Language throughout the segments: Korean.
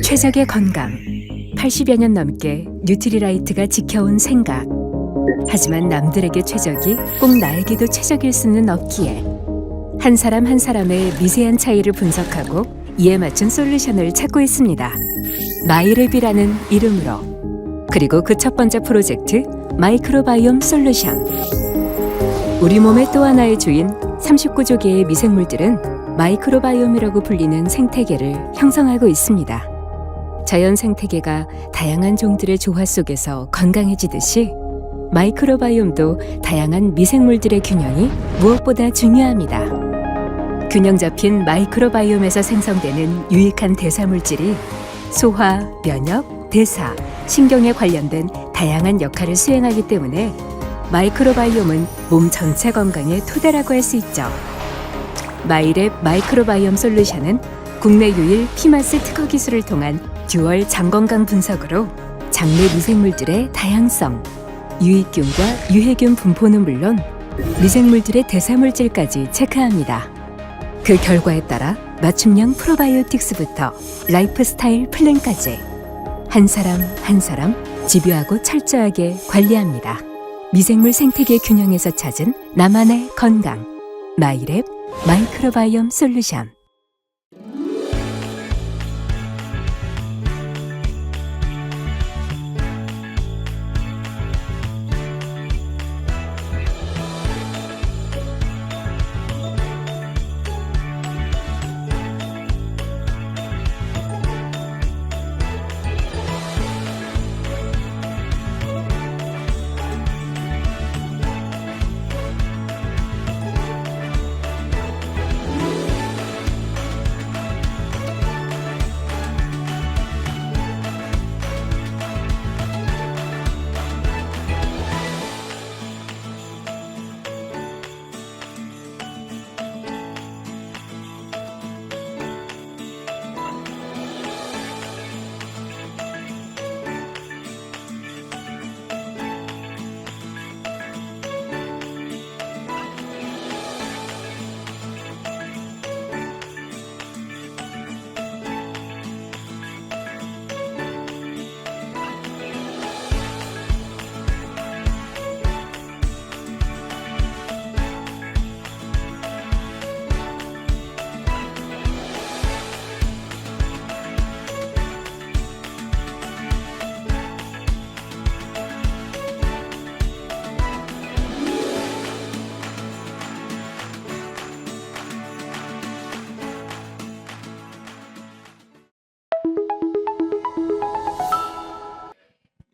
최적의 건강, 80여 년 넘게 뉴트리라이트가 지켜온 생각. 하지만 남들에게 최적이 꼭 나에게도 최적일 수는 없기에 한 사람 한 사람의 미세한 차이를 분석하고 이에 맞춘 솔루션을 찾고 있습니다. 마이랩이라는 이름으로. 그리고 그 첫 번째 프로젝트 마이크로바이옴 솔루션. 우리 몸의 또 하나의 주인 39조 개의 미생물들은 마이크로바이옴이라고 불리는 생태계를 형성하고 있습니다. 자연 생태계가 다양한 종들의 조화 속에서 건강해지듯이 마이크로바이옴도 다양한 미생물들의 균형이 무엇보다 중요합니다. 균형 잡힌 마이크로바이옴에서 생성되는 유익한 대사물질이 소화, 면역, 대사, 신경에 관련된 다양한 역할을 수행하기 때문에 마이크로바이옴은 몸 전체 건강의 토대라고 할 수 있죠. 마이랩 마이크로바이옴 솔루션은 국내 유일 피마스 특허 기술을 통한 듀얼 장건강 분석으로 장내 미생물들의 다양성, 유익균과 유해균 분포는 물론 미생물들의 대사물질까지 체크합니다. 그 결과에 따라 맞춤형 프로바이오틱스부터 라이프스타일 플랜까지 한 사람 한 사람 집요하고 철저하게 관리합니다. 미생물 생태계 균형에서 찾은 나만의 건강. 마이랩 마이크로바이옴 솔루션.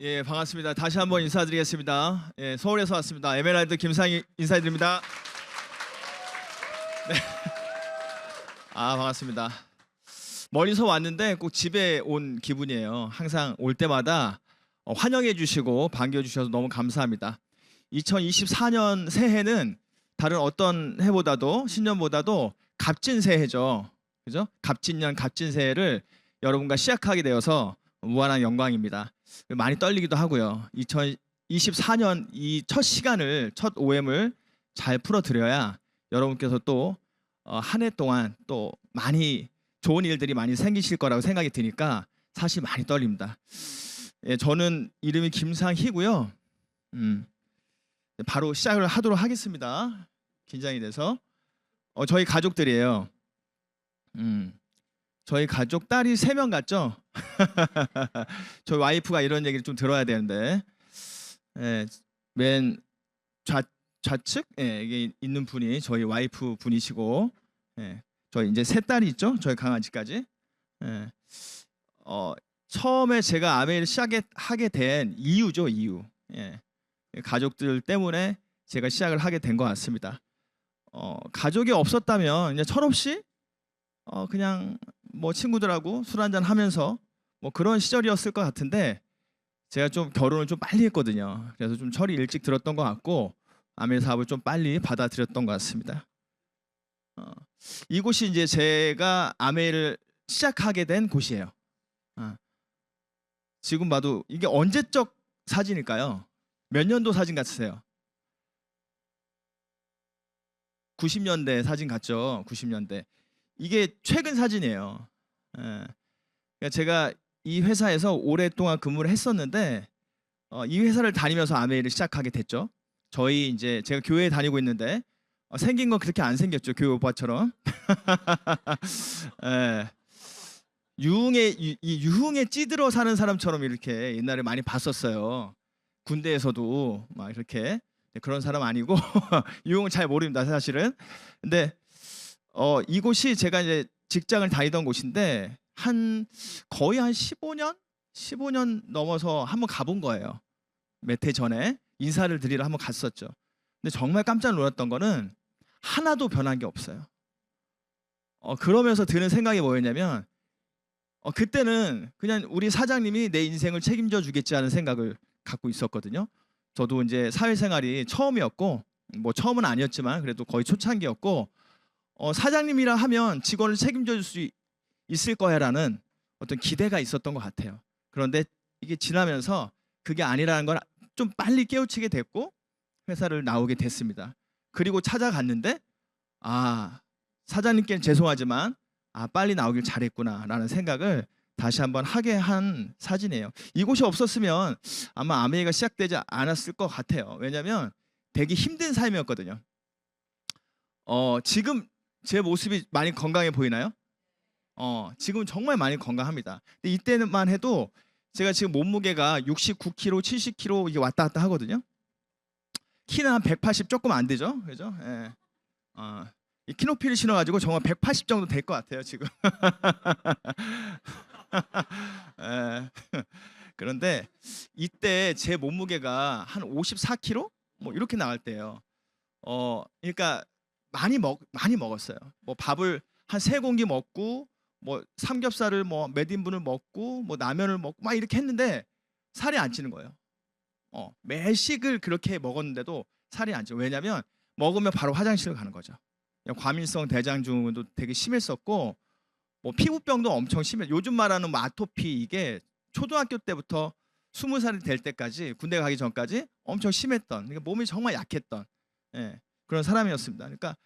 예, 반갑습니다. 다시 한번 인사드리겠습니다. 예, 서울에서 왔습니다. 에메랄드 김상희 인사드립니다. 네. 아, 반갑습니다. 멀리서 왔는데 꼭 집에 온 기분이에요. 항상 올 때마다 환영해 주시고 반겨 주셔서 너무 감사합니다. 2024년 새해는 다른 어떤 해보다도 신년보다도 갑진 새해죠. 그죠? 갑진년 갑진 새해를 여러분과 시작하게 되어서 무한한 영광입니다. 많이 떨리기도 하고요. 2024년 이 첫 시간을, 첫 OM을 잘 풀어드려야 여러분께서 또 한 해 동안 또 많이 좋은 일들이 많이 생기실 거라고 생각이 드니까 사실 많이 떨립니다. 예, 저는 이름이 김상희고요. 바로 시작을 하도록 하겠습니다. 긴장이 돼서. 저희 가족들이에요. 저희 가족 딸이 3명 같죠? 저희 와이프가 이런 얘기를 좀 들어야 되는데, 예, 맨 좌측 이게 있는 분이 저희 와이프 분이시고, 예, 저희 이제 3딸이 있죠? 저희 강아지까지. 예, 처음에 제가 아메이를 시작하게 된 이유죠, 이유. 예, 가족들 때문에 제가 시작을 하게 된 것 같습니다. 가족이 없었다면 이제 철없이 그냥 뭐 친구들하고 술 한잔 하면서 뭐 그런 시절이었을 것 같은데, 제가 좀 결혼을 좀 빨리 했거든요. 그래서 좀 철이 일찍 들었던 것 같고 아메 사업을 좀 빨리 받아들였던 것 같습니다. 이곳이 이제 제가 아메를 시작하게 된 곳이에요. 지금 봐도 이게 언제적 사진일까요? 몇 년도 사진 같으세요? 90년대 사진 같죠? 90년대. 이게 최근 사진이에요. 예. 그러니까 제가 이 회사에서 오랫동안 근무를 했었는데 이 회사를 다니면서 아메이를 시작하게 됐죠. 저희 이제 제가 교회에 다니고 있는데 생긴 건 그렇게 안 생겼죠. 교회 오빠처럼. 예. 이 유흥에 찌들어 사는 사람처럼 이렇게 옛날에 많이 봤었어요. 군대에서도 막 이렇게 그런 사람 아니고 유흥을 잘 모릅니다, 사실은. 근데 이곳이 제가 이제 직장을 다니던 곳인데 거의 한 15년 넘어서 한번 가본 거예요. 몇 해 전에 인사를 드리러 한번 갔었죠. 근데 정말 깜짝 놀랐던 거는 하나도 변한 게 없어요. 그러면서 드는 생각이 뭐였냐면 그때는 그냥 우리 사장님이 내 인생을 책임져 주겠지 하는 생각을 갖고 있었거든요. 저도 이제 사회생활이 처음이었고 뭐 처음은 아니었지만 그래도 거의 초창기였고 사장님이라 하면 직원을 책임져 줄 수 있을 거야라는 어떤 기대가 있었던 것 같아요. 그런데 이게 지나면서 그게 아니라는 걸 좀 빨리 깨우치게 됐고 회사를 나오게 됐습니다. 그리고 찾아갔는데 사장님께는 죄송하지만 빨리 나오길 잘했구나라는 생각을 다시 한번 하게 한 사진이에요. 이곳이 없었으면 아마 아메이가 시작되지 않았을 것 같아요. 왜냐하면 되게 힘든 삶이었거든요. 지금 제 모습이 많이 건강해 보이나요? 지금 정말 많이 건강합니다. 근데 이때만 해도 제가 지금 몸무게가 69kg, 70kg 이게 왔다 갔다 하거든요. 키는 한 180 조금 안 되죠, 그죠? 예. 이 키높이를 신어가지고 정말 180 정도 될 것 같아요 지금. 예. 그런데 이때 제 몸무게가 한 54kg 뭐 이렇게 나갈 때예요. 그러니까 많이 먹었어요. 뭐 밥을 한 3공기 먹고 뭐 삼겹살을 뭐 몇 인분을 먹고 뭐 라면을 먹고 막 이렇게 했는데 살이 안 찌는 거예요. 매식을 그렇게 먹었는데도 살이 안 쪄요. 왜냐면 먹으면 바로 화장실을 가는 거죠. 과민성 대장증후군도 되게 심했었고 뭐 피부병도 엄청 심해. 요즘 말하는 뭐 아토피 이게 초등학교 때부터 20살이 될 때까지 군대 가기 전까지 엄청 심했던 그러니까 몸이 정말 약했던 그런 사람이었습니다. 그러니까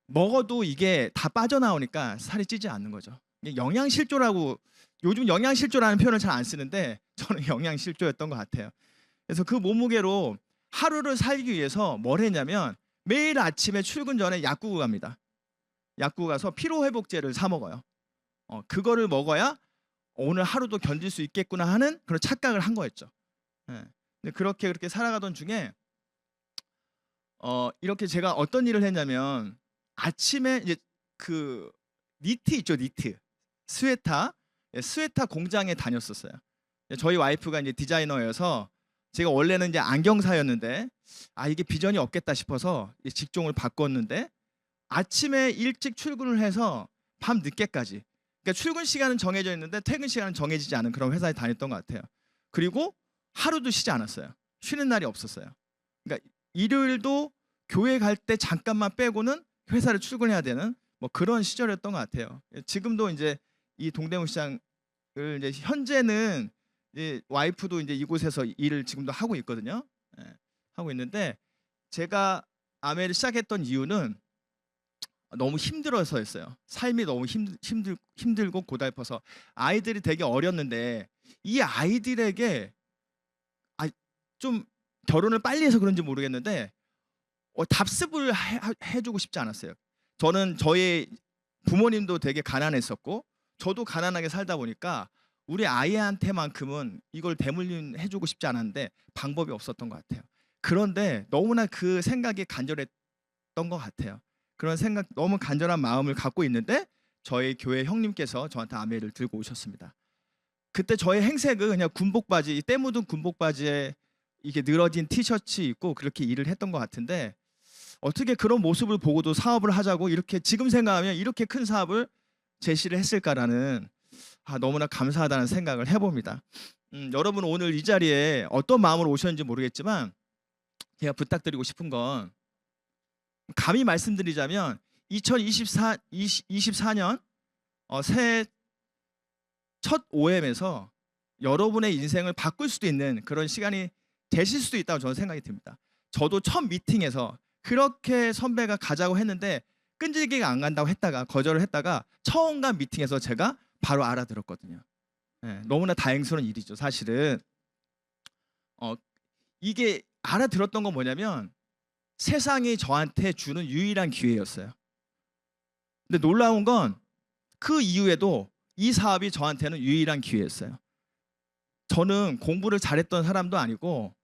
먹어도 이게 다 빠져나오니까 살이 찌지 않는 거죠. 이게 영양실조라고 요즘 영양실조라는 표현을 잘 안 쓰는데 저는 영양실조였던 것 같아요. 그래서 그 몸무게로 하루를 살기 위해서 뭘 했냐면 매일 아침에 출근 전에 약국을 갑니다. 약국 가서 피로회복제를 사 먹어요. 그거를 먹어야 오늘 하루도 견딜 수 있겠구나 하는 그런 착각을 한 거였죠. 근데 그렇게 살아가던 중에 이렇게 제가 어떤 일을 했냐면 아침에 이제 그 니트 있죠, 니트 스웨터 공장에 다녔었어요. 저희 와이프가 이제 디자이너여서 제가 원래는 이제 안경사였는데 이게 비전이 없겠다 싶어서 직종을 바꿨는데 아침에 일찍 출근을 해서 밤 늦게까지 그러니까 출근 시간은 정해져 있는데 퇴근 시간은 정해지지 않은 그런 회사에 다녔던 것 같아요. 그리고 하루도 쉬지 않았어요. 쉬는 날이 없었어요. 그러니까 일요일도 교회 갈 때 잠깐만 빼고는 회사를 출근해야 되는 뭐 그런 시절이었던 것 같아요. 지금도 이제 이 동대문 시장을 이제 현재는 이제 와이프도 이제 이곳에서 일을 지금도 하고 있거든요. 하고 있는데 제가 아메를 시작했던 이유는 너무 힘들어서였어요. 삶이 너무 힘들고 고달퍼서 아이들이 되게 어렸는데 이 아이들에게 좀 결혼을 빨리 해서 그런지 모르겠는데 답습을 해주고 싶지 않았어요. 저는 저희 부모님도 되게 가난했었고 저도 가난하게 살다 보니까 우리 아이한테만큼은 이걸 대물림해주고 싶지 않았는데 방법이 없었던 것 같아요. 그런데 너무나 그 생각이 간절했던 것 같아요. 그런 생각 너무 간절한 마음을 갖고 있는데 저희 교회 형님께서 저한테 아메를 들고 오셨습니다. 그때 저의 행색은 그냥 군복바지 때 묻은 군복바지에 이게 늘어진 티셔츠 입고 그렇게 일을 했던 것 같은데 어떻게 그런 모습을 보고도 사업을 하자고 이렇게 지금 생각하면 이렇게 큰 사업을 제시를 했을까라는 너무나 감사하다는 생각을 해봅니다. 여러분 오늘 이 자리에 어떤 마음으로 오셨는지 모르겠지만 제가 부탁드리고 싶은 건 감히 말씀드리자면 2024년 새해 첫 OM에서 여러분의 인생을 바꿀 수도 있는 그런 시간이 되실 수도 있다고 저는 생각이 듭니다. 저도 첫 미팅에서 그렇게 선배가 가자고 했는데 끈질기게 안 간다고 했다가 거절을 했다가 처음 간 미팅에서 제가 바로 알아들었거든요. 예, 너무나 다행스러운 일이죠, 사실은. 어, 이게 알아들었던 건 뭐냐면 세상이 저한테 주는 유일한 기회였어요. 근데 놀라운 건 그 이후에도 이 사업이 저한테는 유일한 기회였어요. 저는 공부를 잘했던 사람도 아니고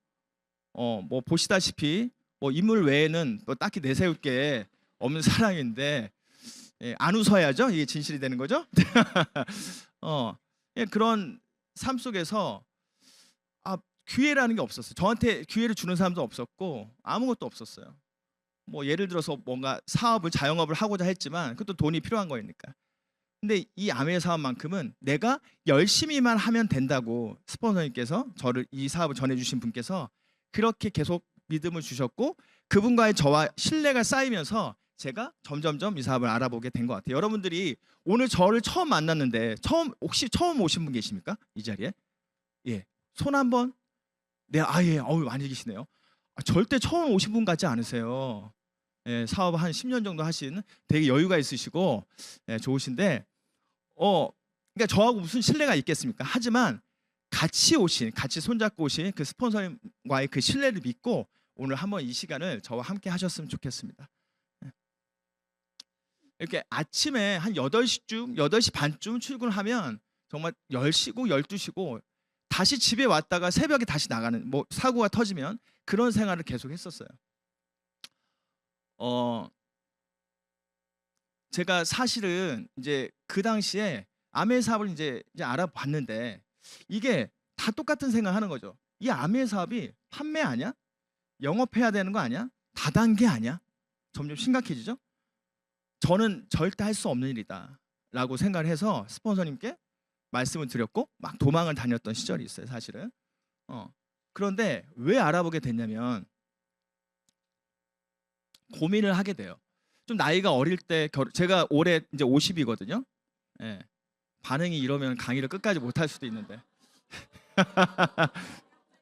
뭐 보시다시피 뭐 인물 외에는 뭐 딱히 내세울 게 없는 사람인데, 예, 안 웃어야죠. 이게 진실이 되는 거죠. 예, 그런 삶 속에서 기회라는 게 없었어요. 저한테 기회를 주는 사람도 없었고 아무것도 없었어요. 뭐 예를 들어서 뭔가 사업을 자영업을 하고자 했지만 그것도 돈이 필요한 거니까. 근데 이 아메 사업만큼은 내가 열심히만 하면 된다고 스폰서님께서 저를 이 사업을 전해주신 분께서 그렇게 계속 믿음을 주셨고 그분과의 저와 신뢰가 쌓이면서 제가 점점점 이 사업을 알아보게 된 것 같아요. 여러분들이 오늘 저를 처음 만났는데 혹시 처음 오신 분 계십니까? 이 자리에? 예, 손 한번. 네, 예, 많이 계시네요. 절대 처음 오신 분 같지 않으세요. 예, 사업 한 10년 정도 하신 되게 여유가 있으시고, 예, 좋으신데 그러니까 저하고 무슨 신뢰가 있겠습니까? 하지만 같이 손잡고 오신 그 스폰서님과의 그 신뢰를 믿고 오늘 한번 이 시간을 저와 함께 하셨으면 좋겠습니다. 예. 이렇게 아침에 한 8시 반쯤 출근하면 정말 10시고 12시고 다시 집에 왔다가 새벽에 다시 나가는, 뭐 사고가 터지면 그런 생활을 계속 했었어요. 제가 사실은 이제 그 당시에 아메 사업을 이제 알아봤는데 이게 다 똑같은 생각하는 거죠. 이 아메 사업이 판매 아니야? 영업해야 되는 거 아니야? 다단계 아니야? 점점 심각해지죠. 저는 절대 할 수 없는 일이다라고 생각을 해서 스폰서님께 말씀을 드렸고 막 도망을 다녔던 시절이 있어요, 사실은. 그런데 왜 알아보게 됐냐면 고민을 하게 돼요. 좀 나이가 어릴 때 제가 올해 이제 50이거든요. 예. 반응이 이러면 강의를 끝까지 못 할 수도 있는데.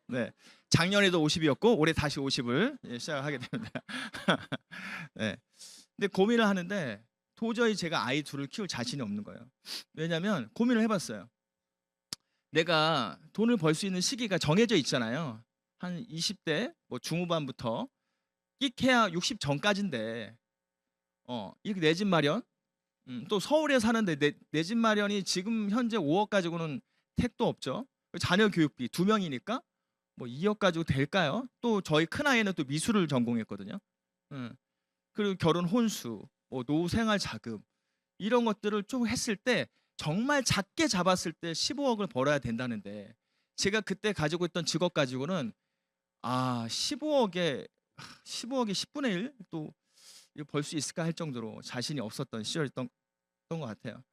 네. 작년에도 50이었고 올해 다시 50을 시작하게 됩니다. 네. 근데 고민을 하는데 도저히 제가 아이 둘을 키울 자신이 없는 거예요. 왜냐하면 고민을 해봤어요. 내가 돈을 벌 수 있는 시기가 정해져 있잖아요. 한 20대 뭐 중후반부터 끽해야 60 전까지인데 이렇게 내 집 마련, 또 서울에 사는데 내 집 마련이 지금 현재 5억 가지고는 택도 없죠. 자녀 교육비 2명이니까 뭐 2억 가지고 될까요? 또 저희 큰아이는 또 미술을 전공했거든요. 그리고 결혼 혼수, 뭐 노후 생활 자금 이런 것들을 좀 했을 때 정말 작게 잡았을 때 15억을 벌어야 된다는데 제가 그때 가지고 있던 직업 가지고는 15억에 10분의 1 또 벌 수 있을까 할 정도로 자신이 없었던 시절이었던 것 같아요.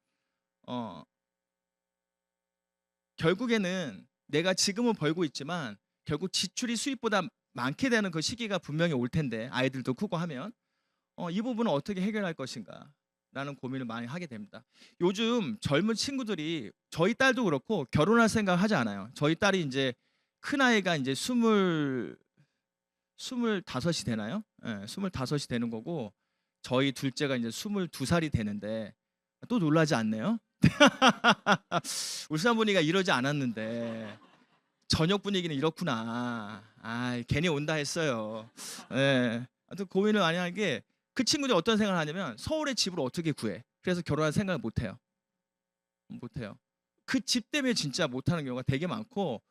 결국에는 내가 지금은 벌고 있지만 결국 지출이 수입보다 많게 되는 그 시기가 분명히 올 텐데 아이들도 크고 하면 이 부분은 어떻게 해결할 것인가 라는 고민을 많이 하게 됩니다. 요즘 젊은 친구들이 저희 딸도 그렇고 결혼할 생각 하지 않아요. 저희 딸이 이제 큰아이가 이제 25이 되나요? 네, 25이 되는 거고 저희 둘째가 이제 22살이 되는데 또 놀라지 않네요. 울산 분위기가 이러지 않았는데 저녁 분위기는 이렇구나. 괜히 온다 했어요. 네. 하여튼 고민을 많이 하는 게 그 친구들이 어떤 생각을 하냐면 서울에 집을 어떻게 구해? 그래서 결혼할 생각을 못해요. 그 집 때문에 진짜 못하는 경우가 되게 많고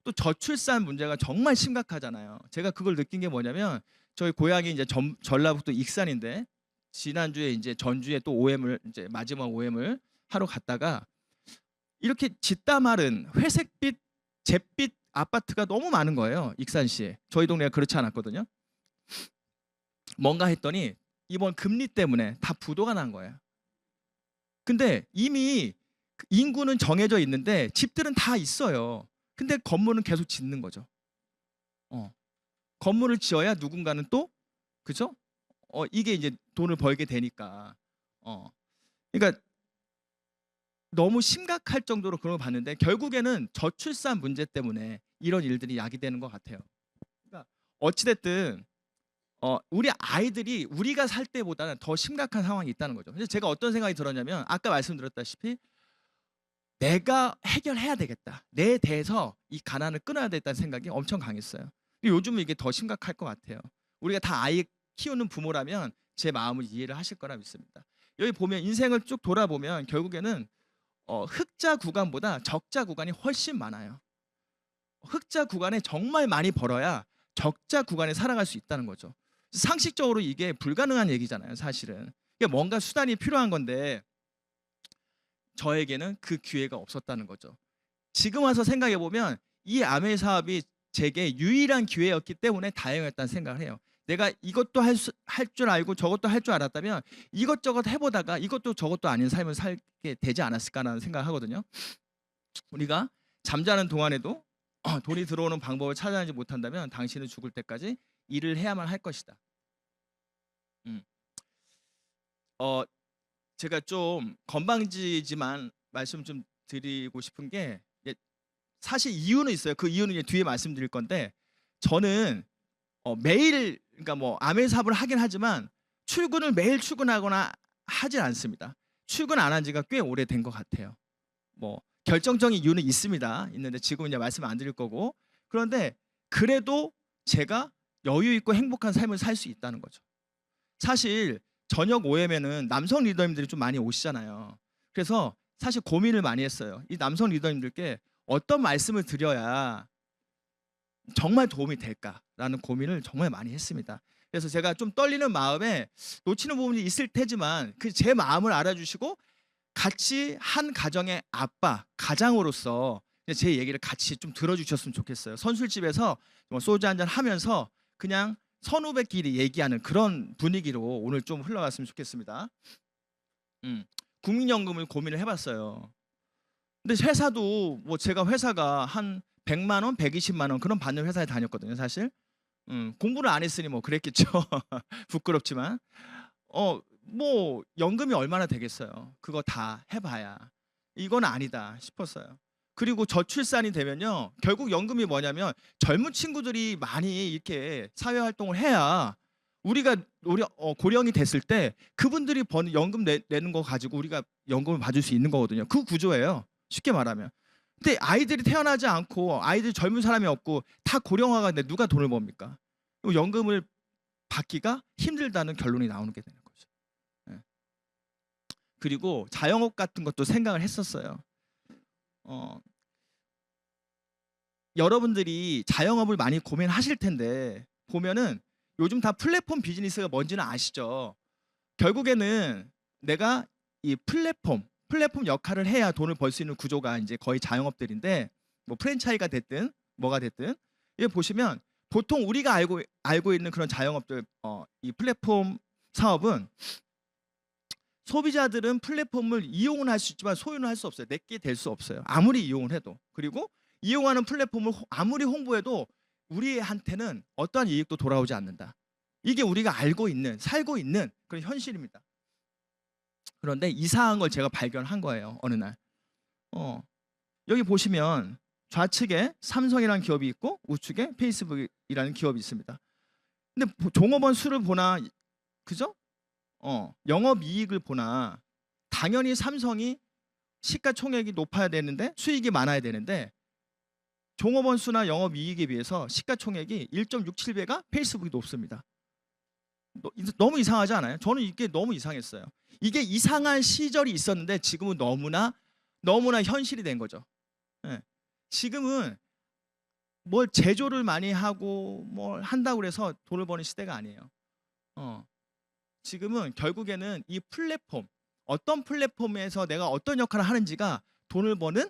또 저출산 문제가 정말 심각하잖아요. 제가 그걸 느낀 게 뭐냐면 저희 고향이 이제 전라북도 익산인데 지난주에 이제 전주에 또 OM을 이제 마지막 OM을 하러 갔다가 이렇게 짓다 마른 회색빛 잿빛 아파트가 너무 많은 거예요. 익산시에. 저희 동네가 그렇지 않았거든요. 뭔가 했더니 이번 금리 때문에 다 부도가 난 거예요. 근데 이미 인구는 정해져 있는데 집들은 다 있어요. 근데 건물은 계속 짓는 거죠. 건물을 지어야 누군가는 또 그죠? 이게 이제 돈을 벌게 되니까. 그러니까 너무 심각할 정도로 그런 걸 봤는데 결국에는 저출산 문제 때문에 이런 일들이 야기되는 것 같아요. 그러니까 어찌됐든 우리 아이들이 우리가 살 때보다는 더 심각한 상황이 있다는 거죠. 그래서 제가 어떤 생각이 들었냐면 아까 말씀드렸다시피 내가 해결해야 되겠다. 내 대해서 이 가난을 끊어야 되겠다는 생각이 엄청 강했어요. 요즘은 이게 더 심각할 것 같아요. 우리가 다 아이 키우는 부모라면 제 마음을 이해를 하실 거라 믿습니다. 여기 보면 인생을 쭉 돌아보면 결국에는 흑자 구간보다 적자 구간이 훨씬 많아요. 흑자 구간에 정말 많이 벌어야 적자 구간에 살아갈 수 있다는 거죠. 상식적으로 이게 불가능한 얘기잖아요, 사실은. 이게 뭔가 수단이 필요한 건데 저에게는 그 기회가 없었다는 거죠. 지금 와서 생각해 보면 이 아메 사업이 제게 유일한 기회였기 때문에 다행이었다는 생각을 해요. 내가 이것도 할 줄 알고 저것도 할 줄 알았다면 이것저것 해보다가 이것도 저것도 아닌 삶을 살게 되지 않았을까라는 생각을 하거든요. 우리가 잠자는 동안에도 돈이 들어오는 방법을 찾아내지 못한다면 당신은 죽을 때까지 일을 해야만 할 것이다. 음. 제가 좀 건방지지만 말씀 좀 드리고 싶은 게 사실 이유는 있어요. 그 이유는 이제 뒤에 말씀드릴 건데 저는 매일 그러니까 뭐 아멘 사업을 하긴 하지만 출근을 매일 출근하거나 하진 않습니다. 출근 안 한 지가 꽤 오래된 것 같아요. 뭐 결정적인 이유는 있는데 지금은 이제 말씀 안 드릴 거고 그런데 그래도 제가 여유 있고 행복한 삶을 살 수 있다는 거죠. 사실 저녁 오후에는 남성 리더님들이 좀 많이 오시잖아요. 그래서 사실 고민을 많이 했어요. 이 남성 리더님들께 어떤 말씀을 드려야 정말 도움이 될까라는 고민을 정말 많이 했습니다. 그래서 제가 좀 떨리는 마음에 놓치는 부분이 있을 테지만 그 제 마음을 알아주시고 같이 한 가정의 아빠, 가장으로서 제 얘기를 같이 좀 들어주셨으면 좋겠어요. 선술집에서 소주 한잔 하면서 그냥 선후배끼리 얘기하는 그런 분위기로 오늘 좀 흘러갔으면 좋겠습니다. 국민연금을 고민을 해봤어요. 근데 회사도 뭐 제가 회사가 한 100만 원, 120만 원 그런 받는 회사에 다녔거든요, 사실. 공부를 안 했으니 뭐 그랬겠죠. 부끄럽지만. 뭐 연금이 얼마나 되겠어요. 그거 다 해봐야 이건 아니다 싶었어요. 그리고 저출산이 되면요 결국 연금이 뭐냐면 젊은 친구들이 많이 이렇게 사회활동을 해야 우리 고령이 됐을 때 그분들이 버는 연금 내는 거 가지고 우리가 연금을 받을 수 있는 거거든요. 그 구조예요, 쉽게 말하면. 근데 아이들이 태어나지 않고 아이들 젊은 사람이 없고 다 고령화가 되는데 누가 돈을 법니까? 연금을 받기가 힘들다는 결론이 나오는 게 되는 거죠. 그리고 자영업 같은 것도 생각을 했었어요. 여러분들이 자영업을 많이 고민하실 텐데 보면은 요즘 다 플랫폼 비즈니스가 뭔지는 아시죠? 결국에는 내가 이 플랫폼 역할을 해야 돈을 벌 수 있는 구조가 이제 거의 자영업들인데 뭐 프랜차이즈가 됐든 뭐가 됐든 여기 보시면 보통 우리가 알고 있는 그런 자영업들 이 플랫폼 사업은 소비자들은 플랫폼을 이용은 할 수 있지만 소유는 할 수 없어요. 내게 될 수 없어요. 아무리 이용을 해도. 그리고 이용하는 플랫폼을 아무리 홍보해도 우리한테는 어떠한 이익도 돌아오지 않는다. 이게 우리가 살고 있는 그런 현실입니다. 그런데 이상한 걸 제가 발견한 거예요, 어느 날. 여기 보시면 좌측에 삼성이라는 기업이 있고 우측에 페이스북이라는 기업이 있습니다. 근데 종업원 수를 보나, 그죠? 영업이익을 보나 당연히 삼성이 시가총액이 높아야 되는데 수익이 많아야 되는데 종업원 수나 영업이익에 비해서 시가총액이 1.67배가 페이스북이 높습니다. 너무 이상하지 않아요? 저는 이게 너무 이상했어요. 이게 이상한 시절이 있었는데 지금은 너무나 현실이 된 거죠. 지금은 뭘 제조를 많이 하고 뭘 한다고 해서 돈을 버는 시대가 아니에요. 지금은 결국에는 이 플랫폼, 어떤 플랫폼에서 내가 어떤 역할을 하는지가 돈을 버는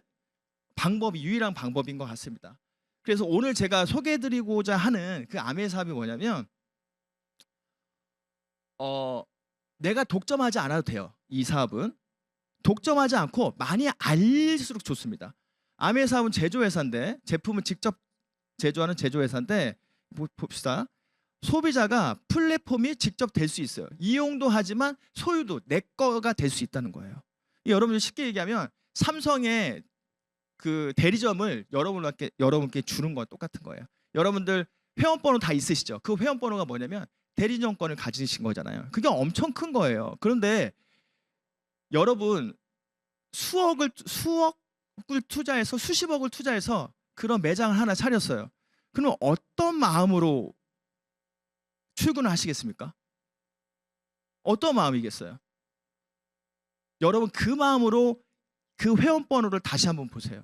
유일한 방법인 것 같습니다. 그래서 오늘 제가 소개해드리고자 하는 그 아메 사업이 뭐냐면 내가 독점하지 않아도 돼요. 이 사업은 독점하지 않고 많이 알릴수록 좋습니다. 아메 사업은 제조회사인데 제품을 직접 제조하는 제조회사인데 봅시다. 소비자가 플랫폼이 직접 될 수 있어요. 이용도 하지만 소유도 내 거가 될 수 있다는 거예요. 여러분들 쉽게 얘기하면 삼성의 그 대리점을 여러분께 주는 거 똑같은 거예요. 여러분들 회원번호 다 있으시죠? 그 회원번호가 뭐냐면 대리점권을 가지신 거잖아요. 그게 엄청 큰 거예요. 그런데 여러분 수억 투자해서 수십억을 투자해서 그런 매장을 하나 차렸어요. 그럼 어떤 마음으로 출근을 하시겠습니까? 어떤 마음이겠어요? 여러분 그 마음으로 그 회원번호를 다시 한번 보세요.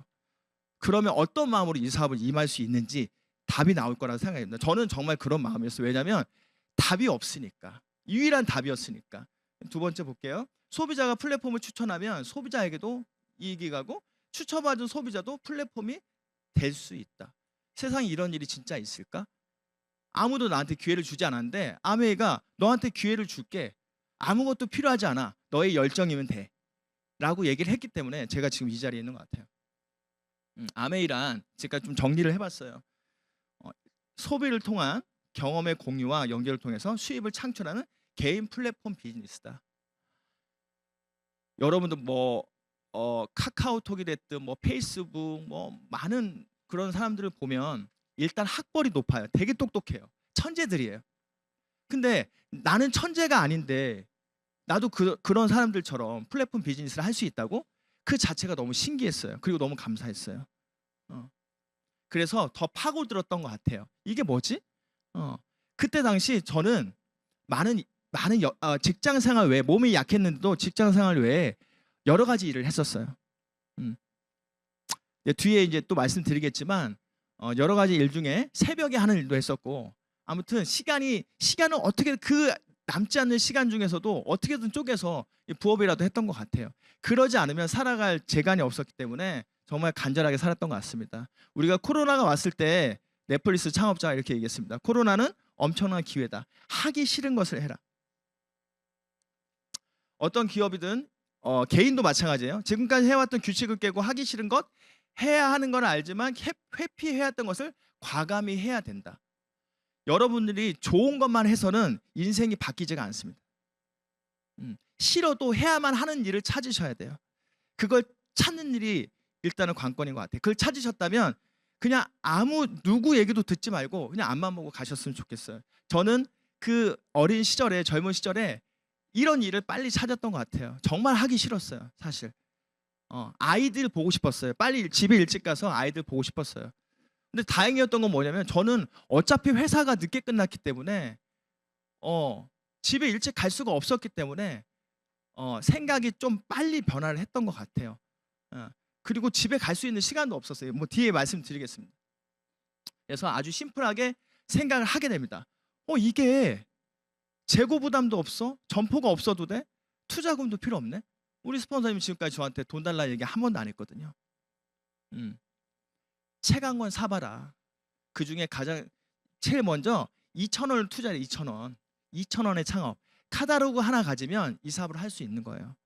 그러면 어떤 마음으로 이 사업을 임할 수 있는지 답이 나올 거라고 생각합니다. 저는 정말 그런 마음이었어요. 왜냐하면 답이 없으니까. 유일한 답이었으니까. 두 번째 볼게요. 소비자가 플랫폼을 추천하면 소비자에게도 이익이 가고 추천받은 소비자도 플랫폼이 될 수 있다. 세상에 이런 일이 진짜 있을까? 아무도 나한테 기회를 주지 않았는데 아메이가 너한테 기회를 줄게. 아무것도 필요하지 않아. 너의 열정이면 돼. 라고 얘기를 했기 때문에 제가 지금 이 자리에 있는 것 같아요. 아메이란 제가 좀 정리를 해봤어요. 소비를 통한 경험의 공유와 연결을 통해서 수입을 창출하는 개인 플랫폼 비즈니스다. 여러분도 뭐 카카오톡이 됐든 뭐 페이스북 뭐 많은 그런 사람들을 보면 일단 학벌이 높아요. 되게 똑똑해요. 천재들이에요. 근데 나는 천재가 아닌데 나도 그런 사람들처럼 플랫폼 비즈니스를 할 수 있다고? 그 자체가 너무 신기했어요. 그리고 너무 감사했어요. 그래서 더 파고들었던 것 같아요. 이게 뭐지? 그때 당시 저는 많은 직장 생활 외에 몸이 약했는데도 직장 생활 외에 여러 가지 일을 했었어요. 뒤에 이제 또 말씀드리겠지만 여러 가지 일 중에 새벽에 하는 일도 했었고 아무튼 시간을 어떻게 그 남지 않는 시간 중에서도 어떻게든 쪼개서 부업이라도 했던 것 같아요. 그러지 않으면 살아갈 재간이 없었기 때문에 정말 간절하게 살았던 것 같습니다. 우리가 코로나가 왔을 때 넷플릭스 창업자가 이렇게 얘기했습니다. 코로나는 엄청난 기회다. 하기 싫은 것을 해라. 어떤 기업이든 개인도 마찬가지예요. 지금까지 해왔던 규칙을 깨고 하기 싫은 것, 해야 하는 건 알지만 회피해왔던 것을 과감히 해야 된다. 여러분들이 좋은 것만 해서는 인생이 바뀌지가 않습니다. 싫어도 해야만 하는 일을 찾으셔야 돼요. 그걸 찾는 일이 일단은 관건인 것 같아요. 그걸 찾으셨다면 그냥 누구 얘기도 듣지 말고 그냥 앞만 보고 가셨으면 좋겠어요. 저는 그 어린 시절에 젊은 시절에 이런 일을 빨리 찾았던 것 같아요. 정말 하기 싫었어요, 사실. 아이들 보고 싶었어요. 빨리 집에 일찍 가서 아이들 보고 싶었어요. 근데 다행이었던 건 뭐냐면 저는 어차피 회사가 늦게 끝났기 때문에 집에 일찍 갈 수가 없었기 때문에 생각이 좀 빨리 변화를 했던 것 같아요. 그리고 집에 갈 수 있는 시간도 없었어요. 뭐 뒤에 말씀드리겠습니다. 그래서 아주 심플하게 생각을 하게 됩니다. 이게 재고 부담도 없어? 점포가 없어도 돼? 투자금도 필요 없네? 우리 스폰서님 지금까지 저한테 돈 달라 얘기 한 번도 안 했거든요. 책 한 권 사봐라. 그 중에 제일 먼저 2,000원을 투자해. 2,000원. 2,000원의 창업. 카탈로그 하나 가지면 이 사업을 할 수 있는 거예요.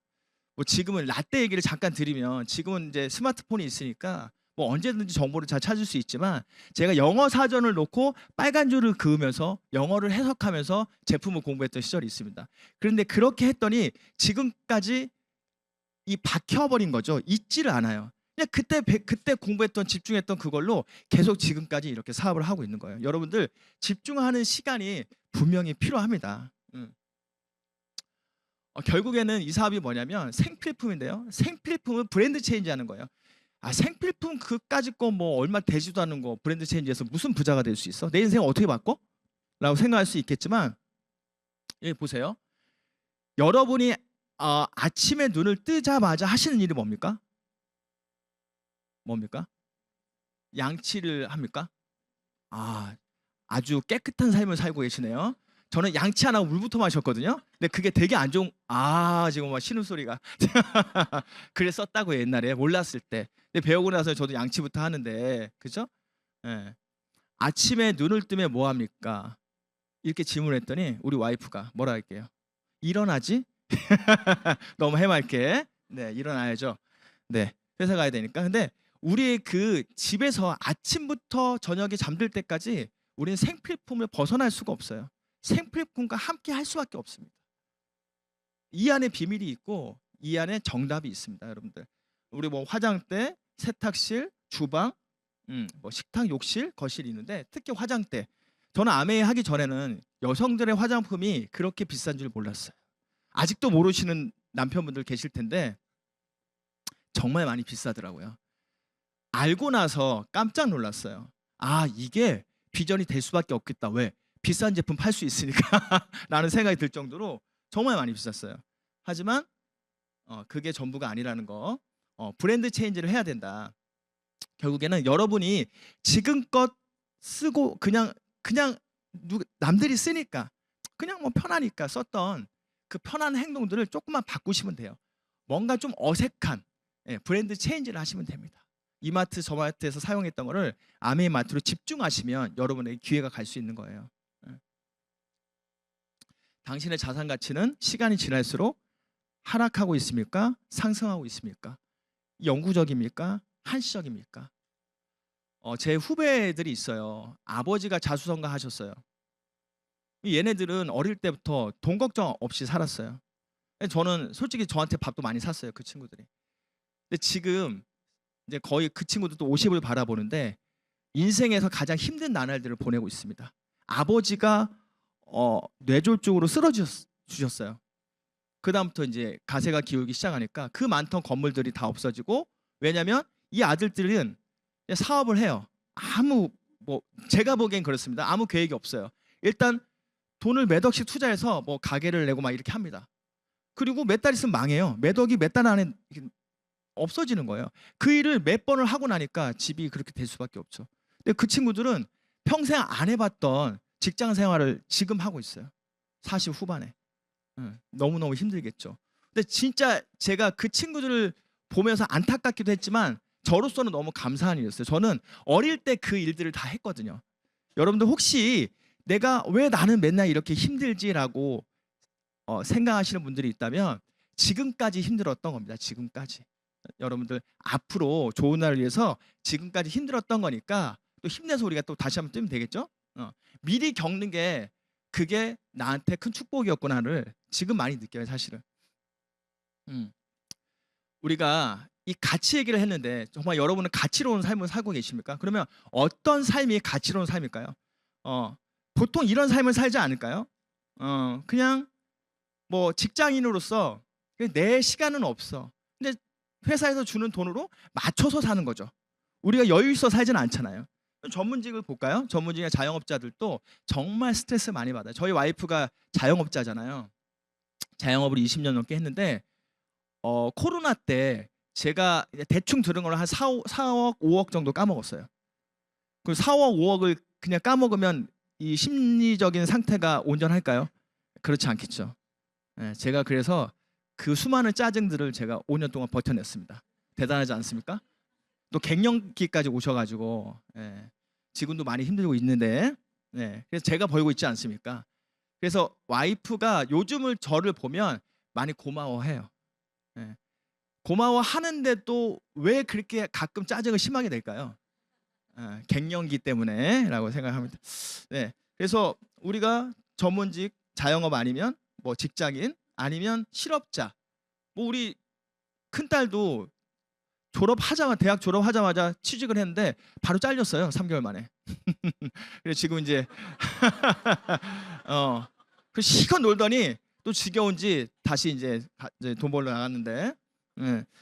뭐 지금은 라떼 얘기를 잠깐 드리면 지금은 이제 스마트폰이 있으니까 뭐 언제든지 정보를 잘 찾을 수 있지만 제가 영어 사전을 놓고 빨간 줄을 그으면서 영어를 해석하면서 제품을 공부했던 시절이 있습니다. 그런데 그렇게 했더니 지금까지 박혀버린 거죠. 잊지를 않아요. 그냥 그때 공부했던 집중했던 그걸로 계속 지금까지 이렇게 사업을 하고 있는 거예요. 여러분들 집중하는 시간이 분명히 필요합니다. 결국에는 이 사업이 뭐냐면 생필품인데요. 생필품은 브랜드 체인지하는 거예요. 생필품 그까짓 거 뭐 얼마 되지도 않는 거 브랜드 체인지해서 무슨 부자가 될 수 있어? 내 인생 어떻게 바꿔? 라고 생각할 수 있겠지만 여기 보세요. 여러분이 아침에 눈을 뜨자마자 하시는 일이 뭡니까? 양치를 합니까? 아주 깨끗한 삶을 살고 계시네요. 저는 양치 안 하고 물부터 마셨거든요. 근데 그게 되게 안 좋은 지금 막 신음소리가 그랬었다고 옛날에 몰랐을 때. 근데 배우고 나서 저도 양치부터 하는데 그죠? 네. 아침에 눈을 뜨면 뭐 합니까? 이렇게 질문했더니 우리 와이프가 뭐라 할게요? 일어나지? 너무 해맑게. 네, 일어나야죠. 네, 회사 가야 되니까. 근데 우리 그 집에서 아침부터 저녁에 잠들 때까지 우리는 생필품을 벗어날 수가 없어요. 생필품과 함께 할 수밖에 없습니다. 이 안에 비밀이 있고 이 안에 정답이 있습니다, 여러분들. 우리 뭐 화장대, 세탁실, 주방, 뭐 식탁, 욕실, 거실이 있는데 특히 화장대. 저는 아메이 하기 전에는 여성들의 화장품이 그렇게 비싼 줄 몰랐어요. 아직도 모르시는 남편분들 계실 텐데 정말 많이 비싸더라고요. 알고 나서 깜짝 놀랐어요. 아, 이게 비전이 될 수밖에 없겠다. 왜? 비싼 제품 팔 수 있으니까 라는 생각이 들 정도로 정말 많이 비쌌어요. 하지만 그게 전부가 아니라는 거. 브랜드 체인지를 해야 된다. 결국에는 여러분이 지금껏 쓰고 그냥 남들이 쓰니까 그냥 뭐 편하니까 썼던 그 편한 행동들을 조금만 바꾸시면 돼요. 뭔가 좀 어색한 브랜드 체인지를 하시면 됩니다. 이마트 저마트에서 사용했던 거를 아메이마트로 집중하시면 여러분에게 기회가 갈 수 있는 거예요. 당신의 자산 가치는 시간이 지날수록 하락하고 있습니까? 상승하고 있습니까? 영구적입니까? 한시적입니까? 제 후배들이 있어요. 아버지가 자수성가 하셨어요. 얘네들은 어릴 때부터 돈 걱정 없이 살았어요. 저는 솔직히 저한테 밥도 많이 샀어요. 그 친구들이. 근데 지금 이제 거의 그 친구들도 50을 바라보는데 인생에서 가장 힘든 나날들을 보내고 있습니다. 아버지가 뇌졸중으로 쓰러주셨어요. 그 다음부터 이제 가세가 기울기 시작하니까 그 많던 건물들이 다 없어지고, 왜냐하면 이 아들들은 사업을 해요. 제가 보기엔 그렇습니다. 아무 계획이 없어요. 일단 돈을 몇 억씩 투자해서 뭐 가게를 내고 막 이렇게 합니다. 그리고 몇 달 있으면 망해요. 몇 억이 몇 달 안에 없어지는 거예요. 그 일을 몇 번을 하고 나니까 집이 그렇게 될 수밖에 없죠. 근데 그 친구들은 평생 안 해봤던 직장 생활을 지금 하고 있어요. 40 후반에. 너무너무 힘들겠죠. 근데 진짜 제가 그 친구들을 보면서 안타깝기도 했지만 저로서는 너무 감사한 일이었어요. 저는 어릴 때 그 일들을 다 했거든요. 여러분들 혹시 내가 왜 나는 맨날 이렇게 힘들지라고 생각하시는 분들이 있다면 지금까지 힘들었던 겁니다. 지금까지. 여러분들 앞으로 좋은 날을 위해서 지금까지 힘들었던 거니까 또 힘내서 우리가 또 다시 한번 뛰면 되겠죠? 미리 겪는 게 그게 나한테 큰 축복이었구나를 지금 많이 느껴요, 사실은. 우리가 이 가치 얘기를 했는데 정말 여러분은 가치로운 삶을 살고 계십니까? 그러면 어떤 삶이 가치로운 삶일까요? 보통 이런 삶을 살지 않을까요? 그냥 뭐 직장인으로서 내 시간은 없어. 근데 회사에서 주는 돈으로 맞춰서 사는 거죠. 우리가 여유 있어 살지는 않잖아요. 전문직을 볼까요? 전문직의 자영업자들도 정말 스트레스 많이 받아요. 저희 와이프가 자영업자잖아요. 자영업을 20년 넘게 했는데 코로나 때 제가 대충 들은 걸로 한 4억, 5억 정도 까먹었어요. 그 4억, 5억을 그냥 까먹으면 이 심리적인 상태가 온전할까요? 그렇지 않겠죠. 제가 그래서 그 수많은 짜증들을 제가 5년 동안 버텨냈습니다. 대단하지 않습니까? 또 갱년기까지 오셔가지고 지금도 많이 힘들고 있는데 그래서 제가 벌고 있지 않습니까? 그래서 와이프가 요즘을 저를 보면 많이 고마워해요. 고마워하는데도 왜 그렇게 가끔 짜증을 심하게 낼까요? 갱년기 때문에라고 생각합니다. 그래서 우리가 전문직, 자영업 아니면 뭐 직장인 아니면 실업자, 뭐 우리 큰 딸도 대학 졸업하자마자 취직을 했는데 바로 잘렸어요. 3개월 만에. 그래서 지금 이제 그 실컷 놀더니 또 지겨운지 다시 이제 돈 벌러 나갔는데,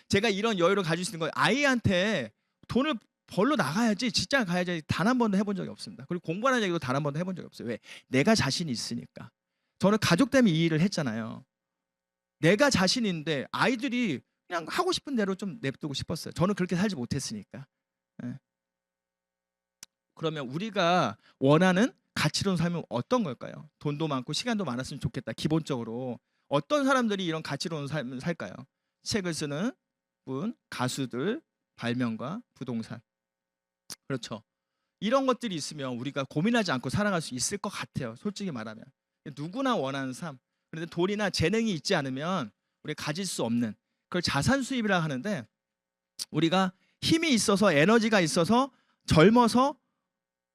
제가 이런 여유를 가질 수 있는 건 아이한테 돈을 벌러 나가야지, 직장을 가야지 단 한 번도 해본 적이 없습니다. 그리고 공부하는 얘기도 단 한 번도 해본 적이 없어요. 왜? 내가 자신이 있으니까. 저는 가족 때문에 이 일을 했잖아요. 내가 자신이 있는데 아이들이 그냥 하고 싶은 대로 좀 냅두고 싶었어요. 저는 그렇게 살지 못했으니까. 그러면 우리가 원하는 가치로운 삶은 어떤 걸까요? 돈도 많고 시간도 많았으면 좋겠다. 기본적으로 어떤 사람들이 이런 가치로운 삶을 살까요? 책을 쓰는 분, 가수들, 발명가, 부동산. 그렇죠. 이런 것들이 있으면 우리가 고민하지 않고 살아갈 수 있을 것 같아요. 솔직히 말하면. 누구나 원하는 삶. 그런데 돈이나 재능이 있지 않으면 우리가 가질 수 없는, 그걸 자산 수입이라고 하는데, 우리가 힘이 있어서 에너지가 있어서 젊어서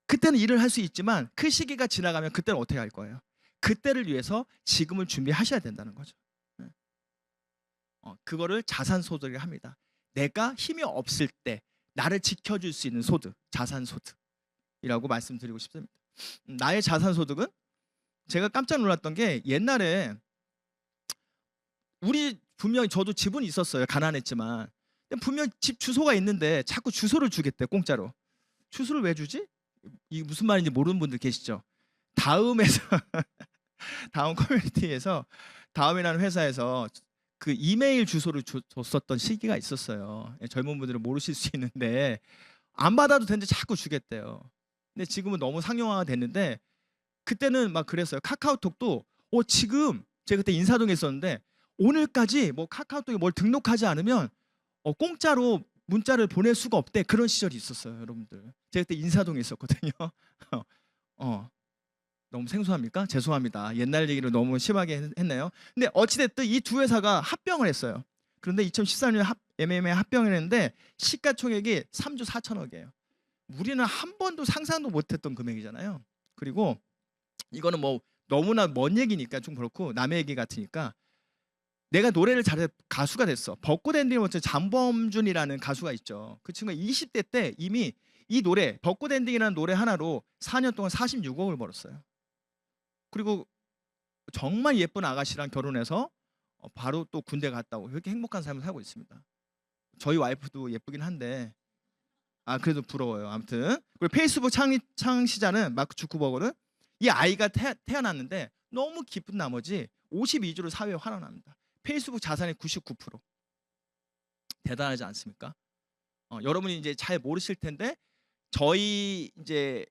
그때는 일을 할 수 있지만 그 시기가 지나가면 그때는 어떻게 할 거예요? 그때를 위해서 지금을 준비하셔야 된다는 거죠. 그거를 자산소득이라고 합니다. 내가 힘이 없을 때 나를 지켜줄 수 있는 소득, 자산소득이라고 말씀드리고 싶습니다. 나의 자산소득은 제가 깜짝 놀랐던 게, 옛날에 우리 분명히 저도 집은 있었어요. 가난했지만. 근데 분명 집 주소가 있는데 자꾸 주소를 주겠대, 공짜로. 주소를 왜 주지? 이게 무슨 말인지 모르는 분들 계시죠? 다음에서 다음 커뮤니티에서 다음이라는 회사에서 그 이메일 주소를 줬었던 시기가 있었어요. 예, 젊은 분들은 모르실 수 있는데 안 받아도 되는데 자꾸 주겠대요. 근데 지금은 너무 상용화가 됐는데 그때는 막 그랬어요. 카카오톡도 지금 제가 그때 인사동에 있었는데 오늘까지 뭐 카카오톡에 뭘 등록하지 않으면 공짜로 문자를 보낼 수가 없대. 그런 시절이 있었어요, 여러분들. 제가 그때 인사동에 있었거든요. 어, 너무 생소합니까? 죄송합니다. 옛날 얘기를 너무 심하게 했네요. 근데 어찌됐든 이 두 회사가 합병을 했어요. 그런데 2014년에 MMA 합병을 했는데 시가총액이 3조 4천억이에요. 우리는 한 번도 상상도 못했던 금액이잖아요. 그리고 이거는 뭐 너무나 먼 얘기니까 좀 그렇고 남의 얘기 같으니까 내가 노래를 잘해 가수가 됐어. 벚꽃 엔딩 먼저 장범준이라는 가수가 있죠. 그 친구가 20대 때 이미 이 노래 벚꽃 엔딩이라는 노래 하나로 4년 동안 46억을 벌었어요. 그리고 정말 예쁜 아가씨랑 결혼해서 바로 또 군대 갔다 오고 그렇게 행복한 삶을 살고 있습니다. 저희 와이프도 예쁘긴 한데 그래도 부러워요. 아무튼 그리고 페이스북 창시자는 마크 주크버거는 이 아이가 태어났는데 너무 기쁜 나머지 52주를 사회에 환원합니다. 페이스북 자산의 99%. 대단하지 않습니까? 여러분이 이제 잘 모르실 텐데 저희 이제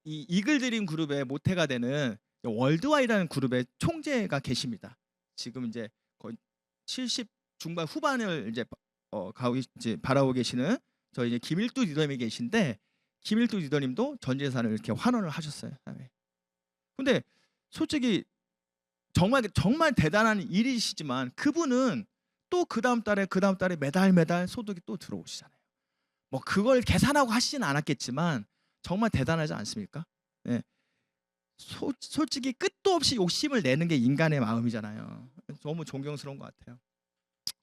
이 이글드림 그룹의 모태가 되는 월드와이라는 그룹의 총재가 계십니다. 지금 이제 거의 70 중반 후반을 이제 바라고 계시는 저희 이제 김일두 리더님이 계신데 김일두 리더님도 전 재산을 이렇게 환원을 하셨어요. 근데 솔직히 정말 대단한 일이시지만 그분은 또 그 다음 달에 매달 소득이 또 들어오시잖아요. 뭐 그걸 계산하고 하시진 않았겠지만 정말 대단하지 않습니까? 네. 솔직히 끝도 없이 욕심을 내는 게 인간의 마음이잖아요. 너무 존경스러운 것 같아요.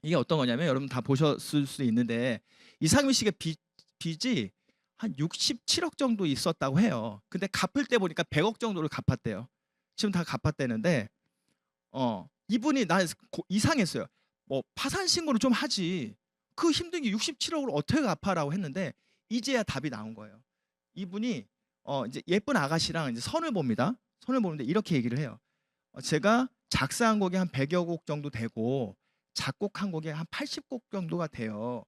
이게 어떤 거냐면 여러분 다 보셨을 수도 있는데 이상민 씨가 빚이 한 67억 정도 있었다고 해요. 근데 갚을 때 보니까 100억 정도를 갚았대요. 지금 다 갚았대는데 이분이 난 이상했어요. 뭐 파산 신고를 좀 하지. 그 힘든 게 67억을 어떻게 갚아라고 했는데 이제야 답이 나온 거예요. 이분이 이제 예쁜 아가씨랑 이제 선을 봅니다. 선을 보는데 이렇게 얘기를 해요. 제가 작사한 곡이 한 100여 곡 정도 되고 작곡한 곡이 한 80곡 정도가 돼요.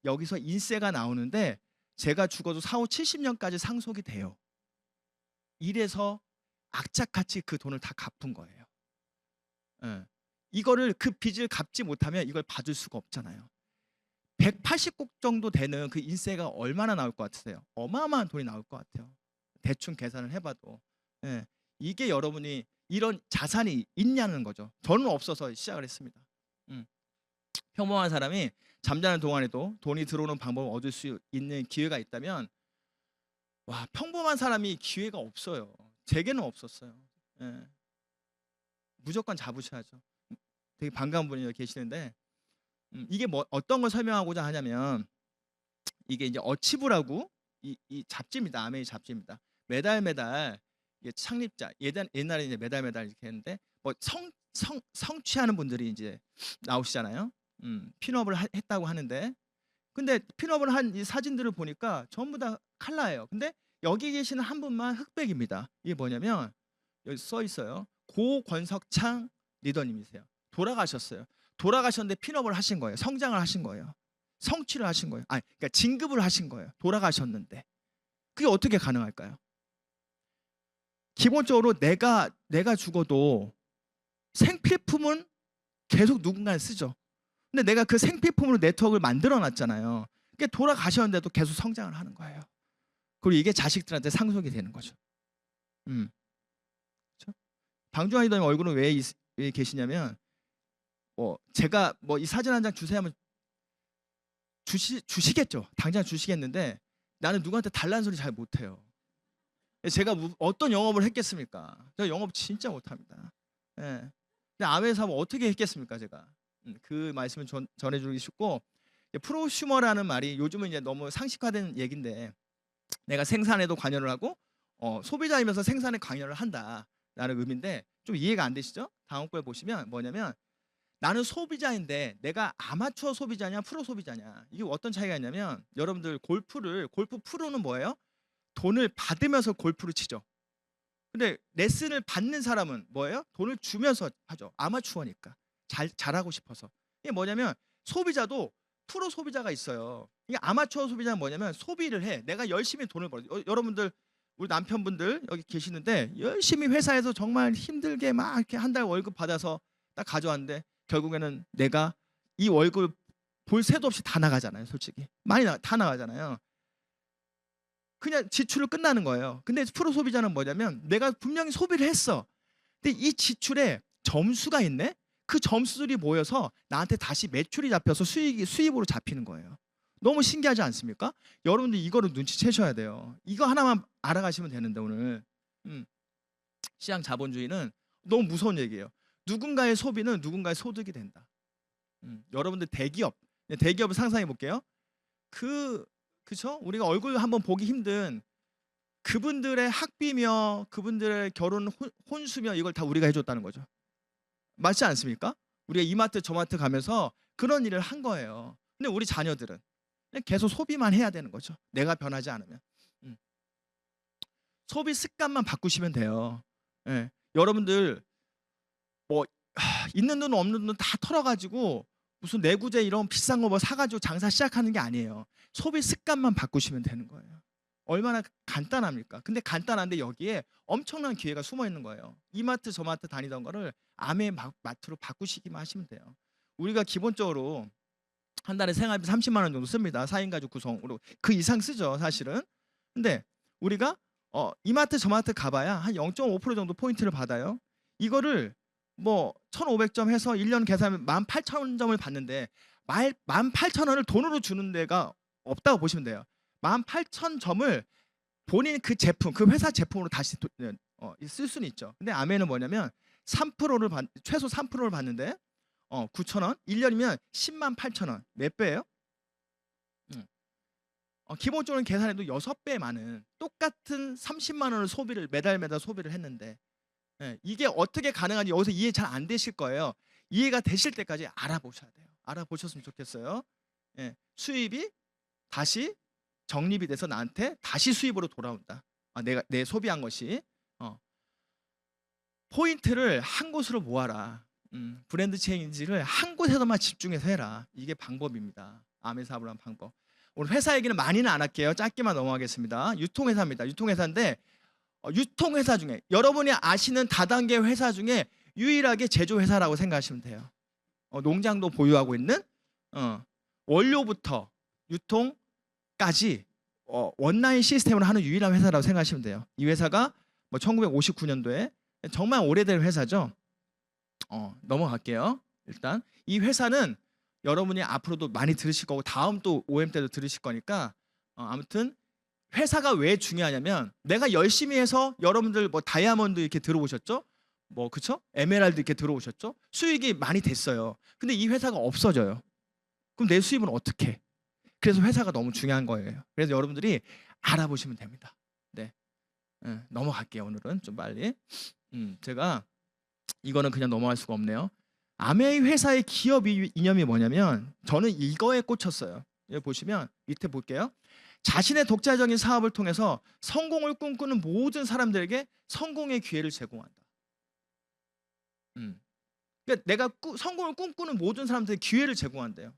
여기서 인세가 나오는데 제가 죽어도 4, 5, 70년까지 상속이 돼요. 이래서 악착같이 그 돈을 다 갚은 거예요. 이거를 그 빚을 갚지 못하면 이걸 받을 수가 없잖아요. 180곡 정도 되는 그 인세가 얼마나 나올 것 같으세요? 어마어마한 돈이 나올 것 같아요. 대충 계산을 해봐도. 이게 여러분이 이런 자산이 있냐는 거죠. 저는 없어서 시작을 했습니다. 평범한 사람이 잠자는 동안에도 돈이 들어오는 방법을 얻을 수 있는 기회가 있다면 평범한 사람이 기회가 없어요. 제게는 없었어요. 무조건 잡으셔야죠. 되게 반가운 분이 계시는데 이게 뭐 어떤 걸 설명하고자 하냐면 이게 이제 어치브라고 이 잡지입니다. 아메이 잡지입니다. 매달 이게 창립자 옛날에 이제 매달 이렇게 했는데 뭐 성취하는 분들이 이제 나오시잖아요. 핀업을 했다고 하는데 근데 핀업을 한 이 사진들을 보니까 전부 다 칼라예요. 근데 여기 계시는 한 분만 흑백입니다. 이게 뭐냐면 여기 써 있어요. 고권석창 리더님이세요. 돌아가셨어요. 돌아가셨는데 핀업을 하신 거예요. 성장을 하신 거예요. 성취를 하신 거예요. 그러니까 진급을 하신 거예요. 돌아가셨는데 그게 어떻게 가능할까요? 기본적으로 내가 죽어도 생필품은 계속 누군가는 쓰죠. 근데 내가 그 생필품으로 네트워크를 만들어 놨잖아요. 그러니까 돌아가셨는데도 계속 성장을 하는 거예요. 그리고 이게 자식들한테 상속이 되는 거죠. 그렇죠? 방주환 리더님 얼굴은 왜 계시냐면 제가 뭐 이 사진 한 장 주세요 하면 주시겠죠. 당장 주시겠는데 나는 누구한테 달라는 소리 잘 못해요. 제가 어떤 영업을 했겠습니까? 제가 영업 진짜 못합니다. 근데 아메 사업 어떻게 했겠습니까, 제가? 그 말씀을 전해주기 싶고 프로슈머라는 말이 요즘은 이제 너무 상식화된 얘기인데 내가 생산에도 관여를 하고 소비자이면서 생산에 관여를 한다라는 의미인데 좀 이해가 안 되시죠? 다음 걸 보시면 뭐냐면 나는 소비자인데 내가 아마추어 소비자냐 프로 소비자냐, 이게 어떤 차이가 있냐면, 여러분들 골프 프로는 뭐예요? 돈을 받으면서 골프를 치죠. 근데 레슨을 받는 사람은 뭐예요? 돈을 주면서 하죠. 아마추어니까 잘하고 싶어서. 이게 뭐냐면, 소비자도 프로 소비자가 있어요. 이게 아마추어 소비자는 뭐냐면, 소비를 해. 내가 열심히 돈을 벌어. 여러분들, 우리 남편분들 여기 계시는데 열심히 회사에서 정말 힘들게 막 이렇게 한 달 월급 받아서 딱 가져왔는데, 결국에는 내가 이 월급 볼 새도 없이 다 나가잖아요. 솔직히 다 나가잖아요. 그냥 지출을 끝나는 거예요. 근데 프로 소비자는 뭐냐면, 내가 분명히 소비를 했어. 근데 이 지출에 점수가 있네. 그 점수들이 모여서 나한테 다시 매출이 잡혀서 수입으로 잡히는 거예요. 너무 신기하지 않습니까? 여러분들 이거를 눈치채셔야 돼요. 이거 하나만 알아가시면 되는데, 오늘 시장 자본주의는 너무 무서운 얘기예요. 누군가의 소비는 누군가의 소득이 된다. 여러분들 대기업을 상상해 볼게요. 그쵸? 우리가 얼굴 한번 보기 힘든 그분들의 학비며 그분들의 결혼 혼수며 이걸 다 우리가 해줬다는 거죠. 맞지 않습니까? 우리가 이마트 저마트 가면서 그런 일을 한 거예요. 근데 우리 자녀들은 그냥 계속 소비만 해야 되는 거죠. 내가 변하지 않으면. 소비 습관만 바꾸시면 돼요. 예. 여러분들 뭐 있는 돈 없는 돈 다 털어가지고 무슨 내구재 이런 비싼 거 뭐 사가지고 장사 시작하는 게 아니에요. 소비 습관만 바꾸시면 되는 거예요. 얼마나 간단합니까? 근데 간단한데 여기에 엄청난 기회가 숨어 있는 거예요. 이마트 저마트 다니던 거를 아메 마트로 바꾸시기만 하시면 돼요. 우리가 기본적으로 한 달에 생활비 30만 원 정도 씁니다. 4인 가족 구성으로. 그 이상 쓰죠, 사실은. 근데 우리가 이마트 저마트 가봐야 한 0.5% 정도 포인트를 받아요. 이거를 뭐 1,500점 해서 1년 계산하면 18,000점을 받는데 18,000원을 돈으로 주는 데가 없다고 보시면 돼요. 18,000점을 본인 그 제품, 그 회사 제품으로 다시 쓸 수는 있죠. 근데 아메는 뭐냐면 최소 3%를 받는데 9,000원, 1년이면 108,000원. 몇 배예요? 기본적으로 계산해도 6배 많은 똑같은 30만 원을 매달 소비를 했는데, 이게 어떻게 가능한지 여기서 이해 잘 안 되실 거예요. 이해가 되실 때까지 알아보셔야 돼요. 알아보셨으면 좋겠어요. 수입이 다시 적립이 돼서 나한테 다시 수입으로 돌아온다. 내 소비한 것이. 포인트를 한 곳으로 모아라. 브랜드 체인지를 한 곳에서만 집중해서 해라. 이게 방법입니다. 아메 사업을 한 방법. 오늘 회사 얘기는 많이는 안 할게요. 짧게만 넘어가겠습니다. 유통회사입니다. 유통회사인데 유통회사 중에 여러분이 아시는 다단계 회사 중에 유일하게 제조회사라고 생각하시면 돼요. 농장도 보유하고 있는 원료부터 유통까지 원라인 시스템으로 하는 유일한 회사라고 생각하시면 돼요. 이 회사가 1959년도에 정말 오래된 회사죠. 넘어갈게요. 일단 이 회사는 여러분이 앞으로도 많이 들으실 거고 다음 또 OM 때도 들으실 거니까 아무튼 회사가 왜 중요하냐면, 내가 열심히 해서 여러분들 뭐 다이아몬드 이렇게 들어오셨죠? 뭐 그쵸? 에메랄드 이렇게 들어오셨죠? 수익이 많이 됐어요. 근데 이 회사가 없어져요. 그럼 내 수입은 어떻게 해? 그래서 회사가 너무 중요한 거예요. 그래서 여러분들이 알아보시면 됩니다. 네, 넘어갈게요. 오늘은 좀 빨리. 제가 이거는 그냥 넘어갈 수가 없네요. 아메이 회사의 기업 이념이 뭐냐면, 저는 이거에 꽂혔어요. 여기 보시면 밑에 볼게요. 자신의 독자적인 사업을 통해서 성공을 꿈꾸는 모든 사람들에게 성공의 기회를 제공한다. 그러니까 내가 성공을 꿈꾸는 모든 사람들에게 기회를 제공한대요.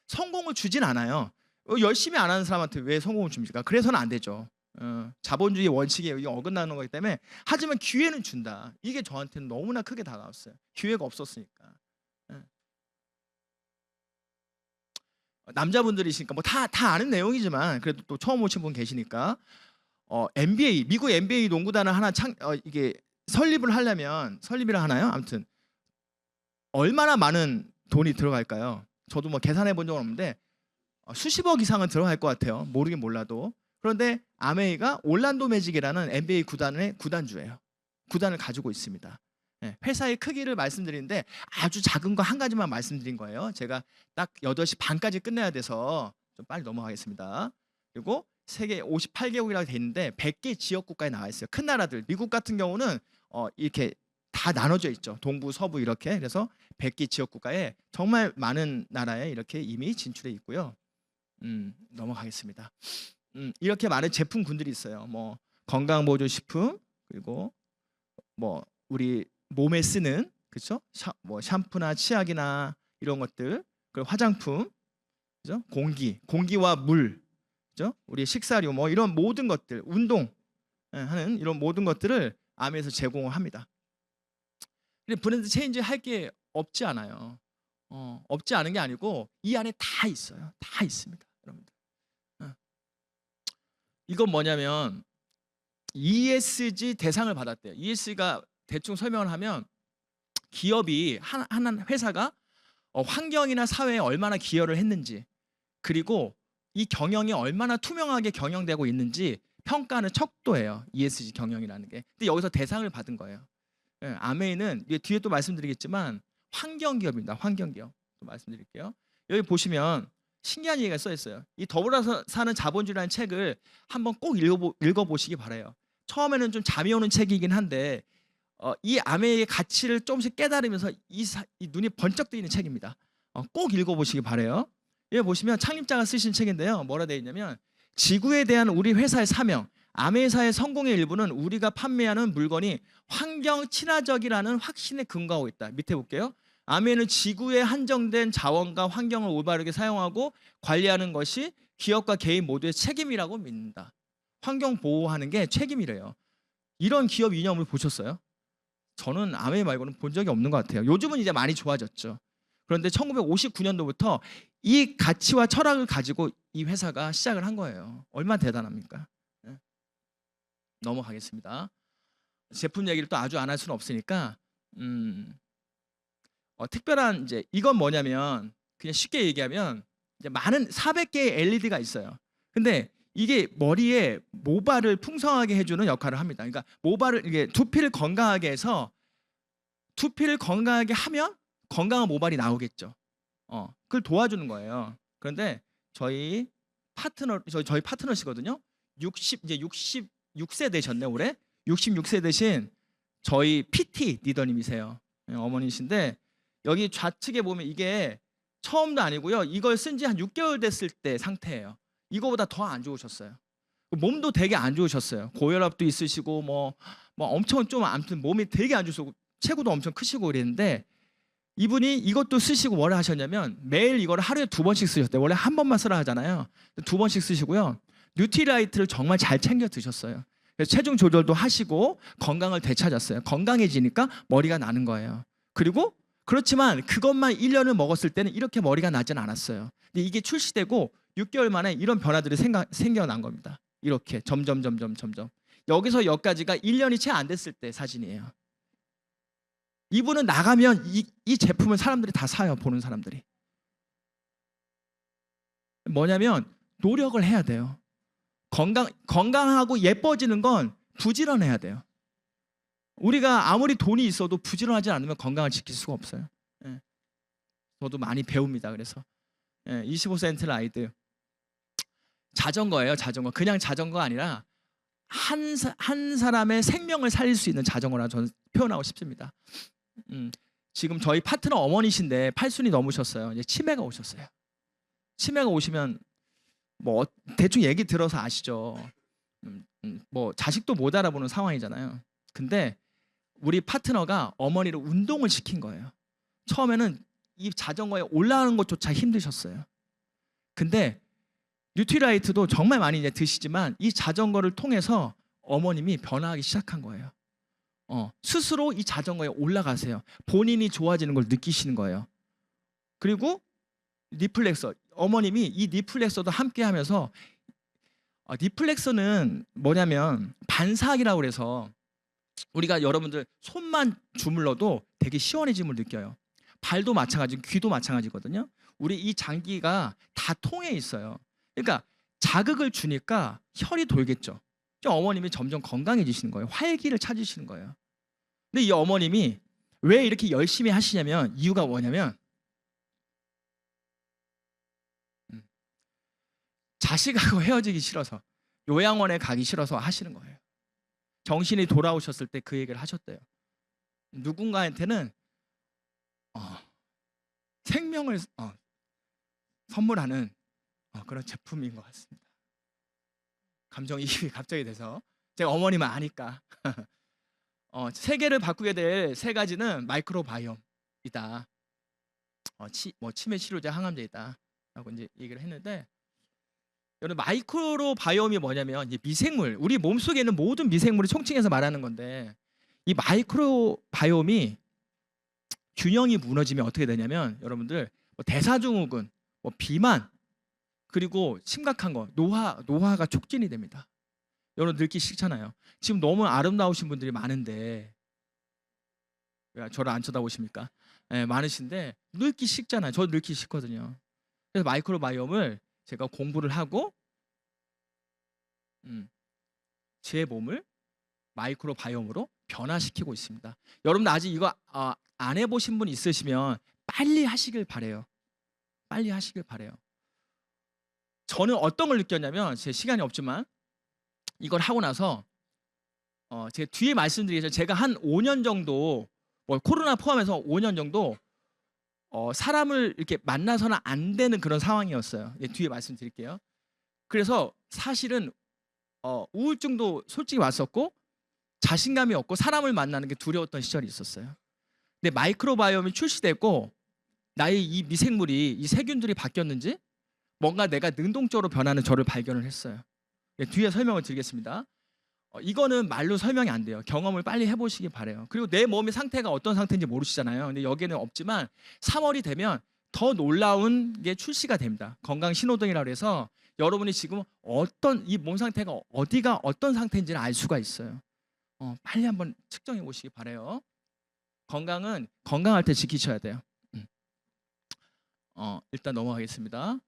성공을 주진 않아요. 열심히 안 하는 사람한테 왜 성공을 줍니까? 그래서는 안 되죠. 자본주의 원칙에 어긋나는 거기 때문에. 하지만 기회는 준다. 이게 저한테는 너무나 크게 다가왔어요. 기회가 없었으니까. 남자분들이시니까 뭐 다 아는 내용이지만 그래도 또 처음 오신 분 계시니까 NBA, 미국 NBA 농구단을 하나 이게 설립을 하나요? 아무튼 얼마나 많은 돈이 들어갈까요? 저도 뭐 계산해 본 적은 없는데 수십억 이상은 들어갈 것 같아요. 모르긴 몰라도. 그런데 아메이가 올란도 매직이라는 NBA 구단의 구단주예요. 구단을 가지고 있습니다. 회사의 크기를 말씀드리는데 아주 작은 거 한 가지만 말씀드린 거예요. 제가 딱 8시 반까지 끝내야 돼서 좀 빨리 넘어가겠습니다. 그리고 세계 58개국이라고 돼 있는데 100개 지역 국가에 나와 있어요. 큰 나라들. 미국 같은 경우는 이렇게 다 나눠져 있죠. 동부, 서부 이렇게. 그래서 100개 지역 국가에 정말 많은 나라에 이렇게 이미 진출해 있고요. 넘어가겠습니다. 이렇게 많은 제품군들이 있어요. 뭐 건강보조식품, 그리고 뭐 우리 몸에 쓰는, 그렇죠? 뭐 샴푸나 치약이나 이런 것들, 그리고 화장품, 그죠? 공기와 물, 그죠? 우리 식사류, 뭐 이런 모든 것들, 운동 하는 이런 모든 것들을 아메에서 제공을 합니다. 근데 브랜드 체인지 할 게 없지 않아요. 없지 않은 게 아니고 이 안에 다 있어요. 다 있습니다, 여러분들. 이건 뭐냐면 ESG 대상을 받았대요. ESG가 대충 설명을 하면 기업이 한 회사가 환경이나 사회에 얼마나 기여를 했는지, 그리고 이 경영이 얼마나 투명하게 경영되고 있는지 평가하는 척도예요. ESG 경영이라는 게. 근데 여기서 대상을 받은 거예요. 아메이는 뒤에 또 말씀드리겠지만 환경기업입니다. 환경기업. 또 말씀드릴게요. 여기 보시면 신기한 얘기가 써 있어요. 이 더불어서 사는 자본주의라는 책을 한번 꼭 읽어보시기 바라요. 처음에는 좀 잠이 오는 책이긴 한데 이 아메이의 가치를 조금씩 깨달으면서 이 눈이 번쩍 뜨이는 책입니다. 꼭 읽어보시기 바라요. 여기 보시면 창립자가 쓰신 책인데요. 뭐라 되어 있냐면 지구에 대한 우리 회사의 사명, 아메사의 성공의 일부는 우리가 판매하는 물건이 환경 친화적이라는 확신에 근거하고 있다. 밑에 볼게요. 아메는 지구에 한정된 자원과 환경을 올바르게 사용하고 관리하는 것이 기업과 개인 모두의 책임이라고 믿는다. 환경 보호하는 게 책임이래요. 이런 기업 이념을 보셨어요? 저는 아메 말고는 본 적이 없는 것 같아요. 요즘은 이제 많이 좋아졌죠. 그런데 1959년도부터 이 가치와 철학을 가지고 이 회사가 시작을 한 거예요. 얼마나 대단합니까? 넘어가겠습니다. 제품 얘기를 또 아주 안 할 수는 없으니까 특별한 이제 이건 뭐냐면 그냥 쉽게 얘기하면 이제 많은 400개의 LED가 있어요. 근데 이게 머리에 모발을 풍성하게 해주는 역할을 합니다. 그러니까 모발을 이게 두피를 건강하게 해서 두피를 건강하게 하면 건강한 모발이 나오겠죠. 그걸 도와주는 거예요. 그런데 저희 파트너시거든요. 이제 66세 되셨네 올해. 66세 되신 저희 PT 리더님이세요. 어머니신데 여기 좌측에 보면 이게 처음도 아니고요. 이걸 쓴 지 한 6개월 됐을 때 상태예요. 이거보다 더 안 좋으셨어요. 몸도 되게 안 좋으셨어요. 고혈압도 있으시고 뭐 엄청 좀 아무튼 몸이 되게 안 좋으시고 체구도 엄청 크시고 그랬는데 이분이 이것도 쓰시고 뭐를 하셨냐면 매일 이걸 하루에 2번씩 쓰셨대요. 원래 한 번만 쓰라 하잖아요. 2번씩 쓰시고요. 뉴트리라이트를 정말 잘 챙겨 드셨어요. 그래서 체중 조절도 하시고 건강을 되찾았어요. 건강해지니까 머리가 나는 거예요. 그리고 그렇지만 그것만 1년을 먹었을 때는 이렇게 머리가 나진 않았어요. 근데 이게 출시되고 6개월 만에 이런 변화들이 생겨난 겁니다. 이렇게 점점 여기서 여기까지가 1년이 채 안 됐을 때 사진이에요. 이분은 나가면 이 제품을 사람들이 다 사요. 보는 사람들이. 뭐냐면 노력을 해야 돼요. 건강하고 예뻐지는 건 부지런해야 돼요. 우리가 아무리 돈이 있어도 부지런하지 않으면 건강을 지킬 수가 없어요. 저도 많이 배웁니다. 그래서 25센트 라이드 자전거예요. 자전거. 그냥 자전거 아니라 한 사람의 생명을 살릴 수 있는 자전거라 저는 표현하고 싶습니다. 지금 저희 파트너 어머니신데 8순이 넘으셨어요. 이제 치매가 오셨어요. 치매가 오시면 뭐 대충 얘기 들어서 아시죠. 뭐 자식도 못 알아보는 상황이잖아요. 근데 우리 파트너가 어머니를 운동을 시킨 거예요. 처음에는 이 자전거에 올라가는 것조차 힘드셨어요. 근데 뉴트리라이트도 정말 많이 이제 드시지만 이 자전거를 통해서 어머님이 변화하기 시작한 거예요. 스스로 이 자전거에 올라가세요. 본인이 좋아지는 걸 느끼시는 거예요. 그리고 리플렉서, 어머님이 이 리플렉서도 함께 하면서 리플렉서는 뭐냐면 반사학이라고 그래서 우리가 여러분들 손만 주물러도 되게 시원해짐을 느껴요. 발도 마찬가지고 귀도 마찬가지거든요. 우리 이 장기가 다 통해 있어요. 그러니까 자극을 주니까 혈이 돌겠죠. 어머님이 점점 건강해지시는 거예요. 활기를 찾으시는 거예요. 근데 이 어머님이 왜 이렇게 열심히 하시냐면 이유가 뭐냐면 자식하고 헤어지기 싫어서 요양원에 가기 싫어서 하시는 거예요. 정신이 돌아오셨을 때 그 얘기를 하셨대요. 누군가한테는 생명을 선물하는 그런 제품인 것 같습니다. 감정이입이 갑자기 돼서 제가 어머니만 아니까 세계를 바꾸게 될 세 가지는 마이크로바이옴이다. 치매 치료제, 항암제이다라고 이제 얘기를 했는데, 여러분 마이크로바이옴이 뭐냐면 이제 미생물, 우리 몸 속에 있는 모든 미생물을 총칭해서 말하는 건데, 이 마이크로바이옴이 균형이 무너지면 어떻게 되냐면 여러분들 대사증후군, 비만, 그리고 심각한 거 노화가 촉진이 됩니다. 여러분 늙기 싫잖아요. 지금 너무 아름다우신 분들이 많은데 왜 저를 안 쳐다보십니까? 많으신데 늙기 싫잖아요. 저 늙기 싫거든요. 그래서 마이크로바이옴을 제가 공부를 하고 제 몸을 마이크로바이옴으로 변화시키고 있습니다. 여러분 아직 이거 안 해보신 분 있으시면 빨리 하시길 바래요. 빨리 하시길 바래요. 저는 어떤 걸 느꼈냐면, 제 시간이 없지만 이걸 하고 나서 제가 뒤에 말씀드리겠죠. 제가 한 5년 정도, 코로나 포함해서 5년 정도 사람을 이렇게 만나서는 안 되는 그런 상황이었어요. 뒤에 말씀드릴게요. 그래서 사실은 우울증도 솔직히 왔었고 자신감이 없고 사람을 만나는 게 두려웠던 시절이 있었어요. 근데 마이크로바이옴이 출시됐고 나의 이 미생물이, 이 세균들이 바뀌었는지 뭔가 내가 능동적으로 변하는 저를 발견을 했어요. 뒤에 설명을 드리겠습니다. 이거는 말로 설명이 안 돼요. 경험을 빨리 해보시기 바래요. 그리고 내 몸의 상태가 어떤 상태인지 모르시잖아요. 근데 여기는 없지만 3월이 되면 더 놀라운 게 출시가 됩니다. 건강 신호등이라고 해서 여러분이 지금 어떤 이 몸 상태가 어디가 어떤 상태인지를 알 수가 있어요. 빨리 한번 측정해 보시기 바래요. 건강은 건강할 때 지키셔야 돼요. 일단 넘어가겠습니다.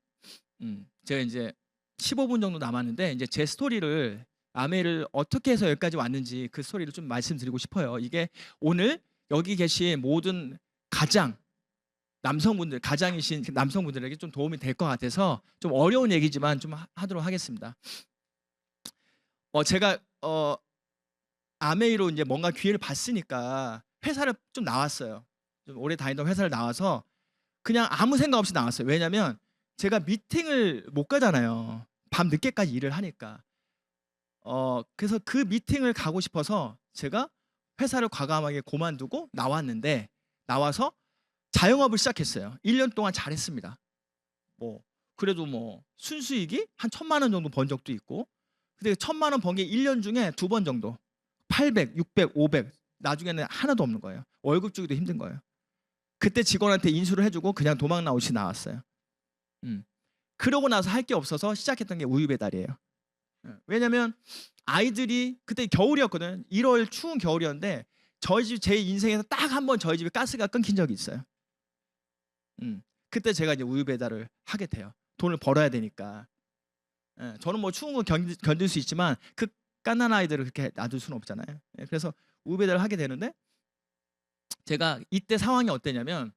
제가 이제 15분 정도 남았는데 이제 제 스토리를, 아메를 어떻게 해서 여기까지 왔는지 그 스토리를 좀 말씀드리고 싶어요. 이게 오늘 여기 계신 모든 남성분들, 가장이신 남성분들에게 좀 도움이 될 것 같아서 좀 어려운 얘기지만 좀 하도록 하겠습니다. 제가 아메이로 이제 뭔가 기회를 봤으니까 회사를 좀 나왔어요. 좀 오래 다니던 회사를 나와서 그냥 아무 생각 없이 나왔어요. 왜냐면 제가 미팅을 못 가잖아요. 밤 늦게까지 일을 하니까. 그래서 그 미팅을 가고 싶어서 제가 회사를 과감하게 그만두고 나왔는데, 나와서 자영업을 시작했어요. 1년 동안 잘했습니다. 그래도 순수익이 한 1,000만 원 정도 번 적도 있고, 근데 1,000만 원 번 게 1년 중에 2번 정도, 800, 600, 500, 나중에는 하나도 없는 거예요. 월급 주기도 힘든 거예요. 그때 직원한테 인수를 해주고 그냥 도망 나오시 나왔어요. 그러고 나서 할 게 없어서 시작했던 게 우유 배달이에요. 왜냐면 아이들이, 그때 겨울이었거든. 1월 추운 겨울이었는데 저희 집, 제 인생에서 딱 한 번 저희 집에 가스가 끊긴 적이 있어요. 그때 제가 이제 우유 배달을 하게 돼요. 돈을 벌어야 되니까. 저는 추운 거 견딜 수 있지만 그 갓난 아이들을 그렇게 놔둘 수는 없잖아요. 그래서 우유 배달을 하게 되는데, 제가 이때 상황이 어땠냐면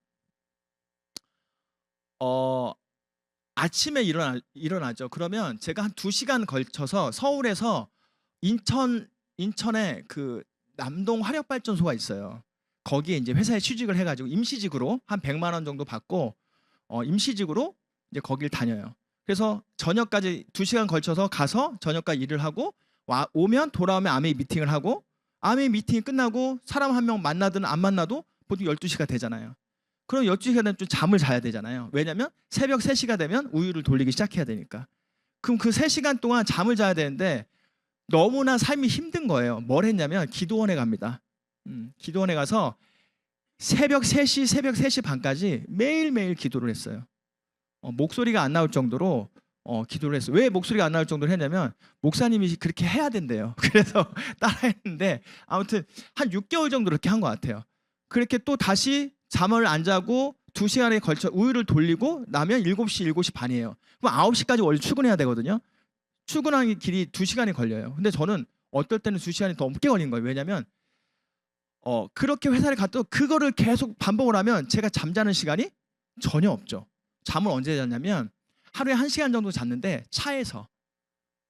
아침에 일어나죠. 그러면 제가 한 2시간 걸쳐서 서울에서 인천에 그 남동 화력발전소가 있어요. 거기에 이제 회사에 취직을 해가지고 임시직으로 한 100만 원 정도 받고 임시직으로 이제 거길 다녀요. 그래서 저녁까지 2시간 걸쳐서 가서 저녁까지 일을 하고 오면 돌아오면 아메이 미팅을 하고, 아메이 미팅이 끝나고 사람 한 명 만나든 안 만나도 보통 12시가 되잖아요. 그럼 12시가 되면 좀 잠을 자야 되잖아요. 왜냐면 새벽 3시가 되면 우유를 돌리기 시작해야 되니까. 그럼 그 3시간 동안 잠을 자야 되는데 너무나 삶이 힘든 거예요. 뭘 했냐면 기도원에 갑니다. 기도원에 가서 새벽 3시, 새벽 3시 반까지 매일매일 기도를 했어요. 목소리가 안 나올 정도로 기도를 했어요. 왜 목소리가 안 나올 정도로 했냐면 목사님이 그렇게 해야 된대요. 그래서 따라했는데 아무튼 한 6개월 정도 그렇게 한 것 같아요. 그렇게 또 다시 잠을 안 자고 2시간에 걸쳐 우유를 돌리고 나면 7시, 7시 반이에요. 그럼 9시까지 원래 출근해야 되거든요. 출근하는 길이 2시간이 걸려요. 근데 저는 어떨 때는 2시간이 더 넘게 걸린 거예요. 왜냐면 그렇게 회사를 갔도 그거를 계속 반복을 하면 제가 잠자는 시간이 전혀 없죠. 잠을 언제 잤냐면 하루에 1시간 정도 잤는데 차에서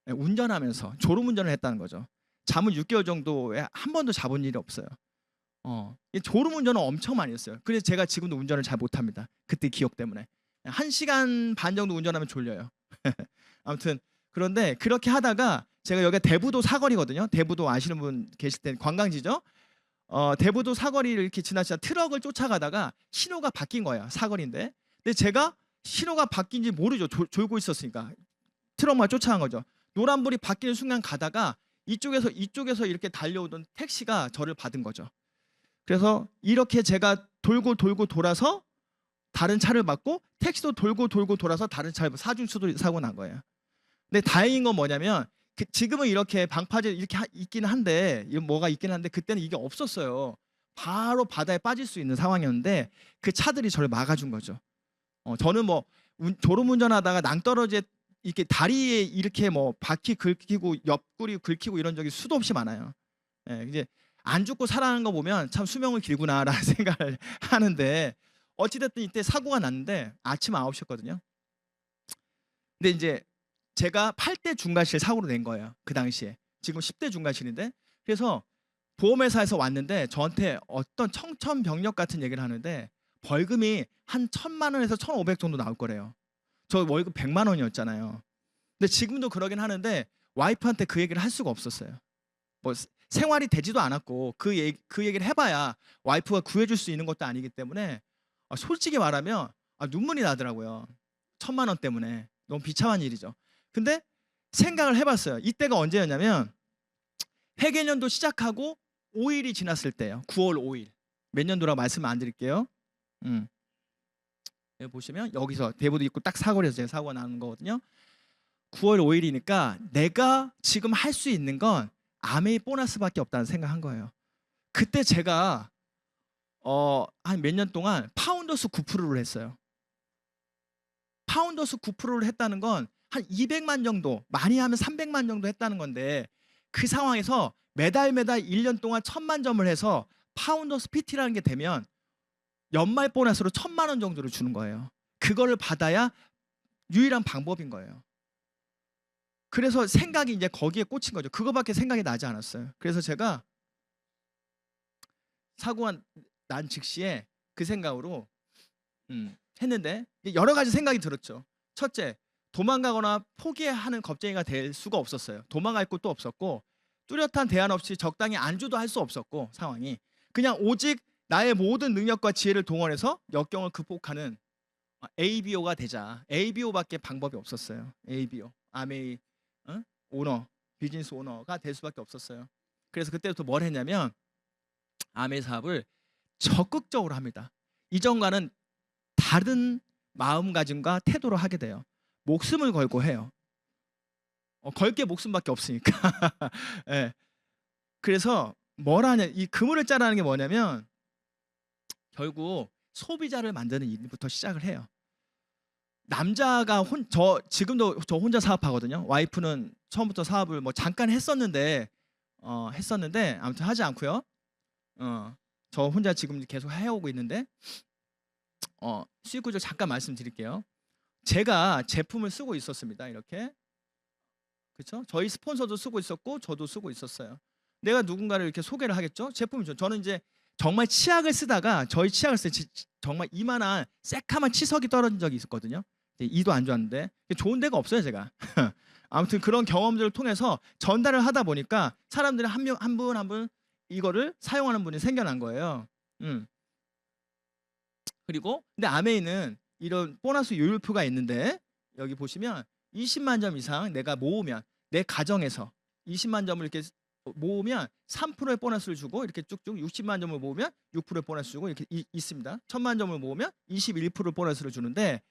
운전하면서 졸음운전을 했다는 거죠. 잠을 6개월 정도에 한 번도 자본 일이 없어요. 이 졸음운전을 엄청 많이 했어요. 그래서 제가 지금도 운전을 잘 못합니다. 그때 기억 때문에 1시간 반 정도 운전하면 졸려요. 아무튼 그런데 그렇게 하다가 제가 여기가 대부도 사거리거든요. 대부도 아시는 분 계실 때 관광지죠. 대부도 사거리를 이렇게 지나치다 트럭을 쫓아가다가 신호가 바뀐 거예요. 사거리인데. 근데 제가 신호가 바뀐지 모르죠. 졸고 있었으니까. 트럭만 쫓아간 거죠. 노란불이 바뀌는 순간 가다가 이쪽에서 이렇게 달려오던 택시가 저를 받은 거죠. 그래서 이렇게 제가 돌고 돌아서 다른 차를 받고 택시도 돌고 돌아서 다른 차를 사중수도 사고 난 거예요. 근데 다행인 건 뭐냐면 지금은 이렇게 방파제 이렇게 있긴 한데 뭐가 있긴 한데 그때는 이게 없었어요. 바로 바다에 빠질 수 있는 상황이었는데 그 차들이 저를 막아준 거죠. 저는 뭐 졸음운전하다가 낭떠러지에 이렇게 다리에 이렇게 뭐 바퀴 긁히고 옆구리 긁히고 이런 적이 수도 없이 많아요. 예, 이제 안 죽고 살아가는 거 보면 참 수명을 길구나라는 생각을 하는데 어찌됐든 이때 사고가 났는데 아침 9시였거든요. 근데 이제 제가 8대 중과실 사고로 낸 거예요. 그 당시에. 지금 10대 중과실인데 그래서 보험회사에서 왔는데 저한테 어떤 청천벽력 같은 얘기를 하는데 벌금이 한 1,000만 원에서 1,500 정도 나올 거래요. 저 월급 100만 원이었잖아요. 근데 지금도 그러긴 하는데 와이프한테 그 얘기를 할 수가 없었어요. 뭐 생활이 되지도 않았고 그 얘기를 해봐야 와이프가 구해줄 수 있는 것도 아니기 때문에 솔직히 말하면 눈물이 나더라고요. 1,000만 원 때문에. 너무 비참한 일이죠. 근데 생각을 해봤어요. 이때가 언제였냐면 회계년도 시작하고 5일이 지났을 때예요. 9월 5일. 몇 년도라고 말씀 안 드릴게요. 여기 보시면 여기서 대부도 있고 딱 사거리에서 제가 사고가 나는 거거든요. 9월 5일이니까 내가 지금 할 수 있는 건 아메이 보너스밖에 없다는 생각한 거예요. 그때 제가 한 몇 년 동안 파운더스 9%를 했어요. 파운더스 9%를 했다는 건 한 200만 정도, 많이 하면 300만 정도 했다는 건데 그 상황에서 매달 1년 동안 1,000만 점을 해서 파운더스 PT라는 게 되면 연말 보너스로 1,000만 원 정도를 주는 거예요. 그거를 받아야 유일한 방법인 거예요. 그래서 생각이 이제 거기에 꽂힌 거죠. 그거밖에 생각이 나지 않았어요. 그래서 제가 사고가 난 즉시에 그 생각으로 했는데 여러 가지 생각이 들었죠. 첫째, 도망가거나 포기하는 겁쟁이가 될 수가 없었어요. 도망갈 곳도 없었고 뚜렷한 대안 없이 적당히 안주도 할 수 없었고 상황이 그냥 오직 나의 모든 능력과 지혜를 동원해서 역경을 극복하는 ABO가 되자. ABO밖에 방법이 없었어요. ABO, 아메이 오너, 비즈니스 오너가 될 수밖에 없었어요. 그래서 그때부터 뭘 했냐면 아메이 사업을 적극적으로 합니다. 이전과는 다른 마음가짐과 태도로 하게 돼요. 목숨을 걸고 해요. 걸 게 목숨밖에 없으니까. 네. 그래서 뭘 하냐, 이 그물을 짜라는 게 뭐냐면 결국 소비자를 만드는 일부터 시작을 해요. 남자가 지금도 저 혼자 사업하거든요. 와이프는 처음부터 사업을 뭐 잠깐 했었는데 아무튼 하지 않고요. 저 혼자 지금 계속 해오고 있는데 수익 구조 잠깐 말씀드릴게요. 제가 제품을 쓰고 있었습니다. 이렇게 그렇죠? 저희 스폰서도 쓰고 있었고 저도 쓰고 있었어요. 내가 누군가를 이렇게 소개를 하겠죠? 제품이죠. 저는 이제 정말 치약을 쓰다가 저희 치약을 쓸 때 정말 이만한 새카만 치석이 떨어진 적이 있었거든요. 이도 안 좋았는데 좋은 데가 없어요 제가. 아무튼 그런 경험들을 통해서 전달을 하다 보니까 사람들이 한 분 이거를 사용하는 분이 생겨난 거예요. 그리고 근데 아메이는 이런 보너스 요율표가 있는데 여기 보시면 20만 점 이상 내가 모으면 내 가정에서 20만 점을 이렇게 모으면 3%의 보너스를 주고 이렇게 쭉쭉 60만 점을 모으면 6%의 보너스 주고 이렇게 있습니다. 1,000만 점을 모으면 21% 보너스를 주는데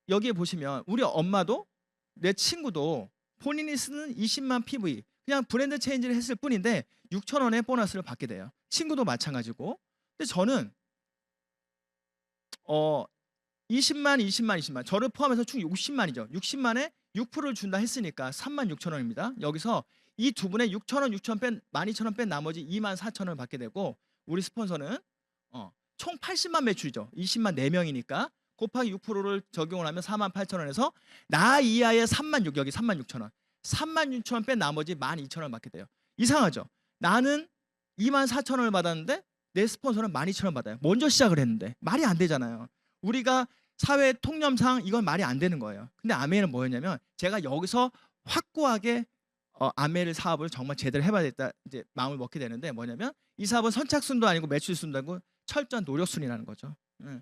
여기에 보시면 우리 엄마도 내 친구도 본인이 쓰는 20만 PV 그냥 브랜드 체인지를 했을 뿐인데 6,000원의 보너스를 받게 돼요. 친구도 마찬가지고. 근데 저는 20만 저를 포함해서 총 60만이죠. 60만에 6%를 준다 했으니까 36,000원입니다. 여기서 이 두 분의 6,000원, 6,000원 뺀 12,000원 뺀 나머지 24,000원을 받게 되고 우리 스폰서는 총 80만 매출이죠. 20만 4명이니까 곱하기 6%를 적용을 하면 48,000원에서 나 이하의 36,000 여기 36,000원 36,000원 뺀 나머지 12,000원 받게 돼요. 이상하죠. 나는 24,000원을 받았는데 내 스폰서는 12,000원 받아요. 먼저 시작을 했는데 말이 안 되잖아요. 우리가 사회 통념상 이건 말이 안 되는 거예요. 근데 아메이는 뭐였냐면 제가 여기서 확고하게 아메이 사업을 정말 제대로 해봐야겠다 이제 마음을 먹게 되는데 뭐냐면 이 사업은 선착순도 아니고 매출순도 아니고 철저한 노력순이라는 거죠. 예.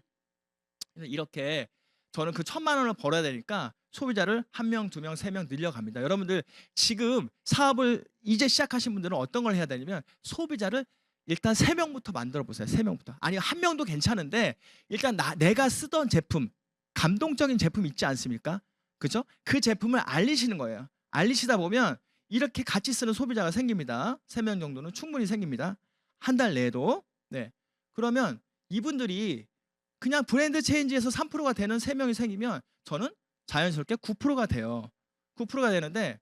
그래서 이렇게 저는 그 1,000만 원을 벌어야 되니까 소비자를 1명, 2명, 3명 늘려갑니다. 여러분들 지금 사업을 이제 시작하신 분들은 어떤 걸 해야 되냐면 소비자를 일단 3명부터 만들어 보세요. 3명부터. 아니 1명도 괜찮은데 일단 내가 쓰던 제품, 감동적인 제품 있지 않습니까? 그죠? 그 제품을 알리시는 거예요. 알리시다 보면 이렇게 같이 쓰는 소비자가 생깁니다. 3명 정도는 충분히 생깁니다. 한 달 내에도. 네. 그러면 이분들이 그냥 브랜드 체인지에서 3%가 되는 3명이 생기면 저는 자연스럽게 9%가 돼요. 9%가 되는데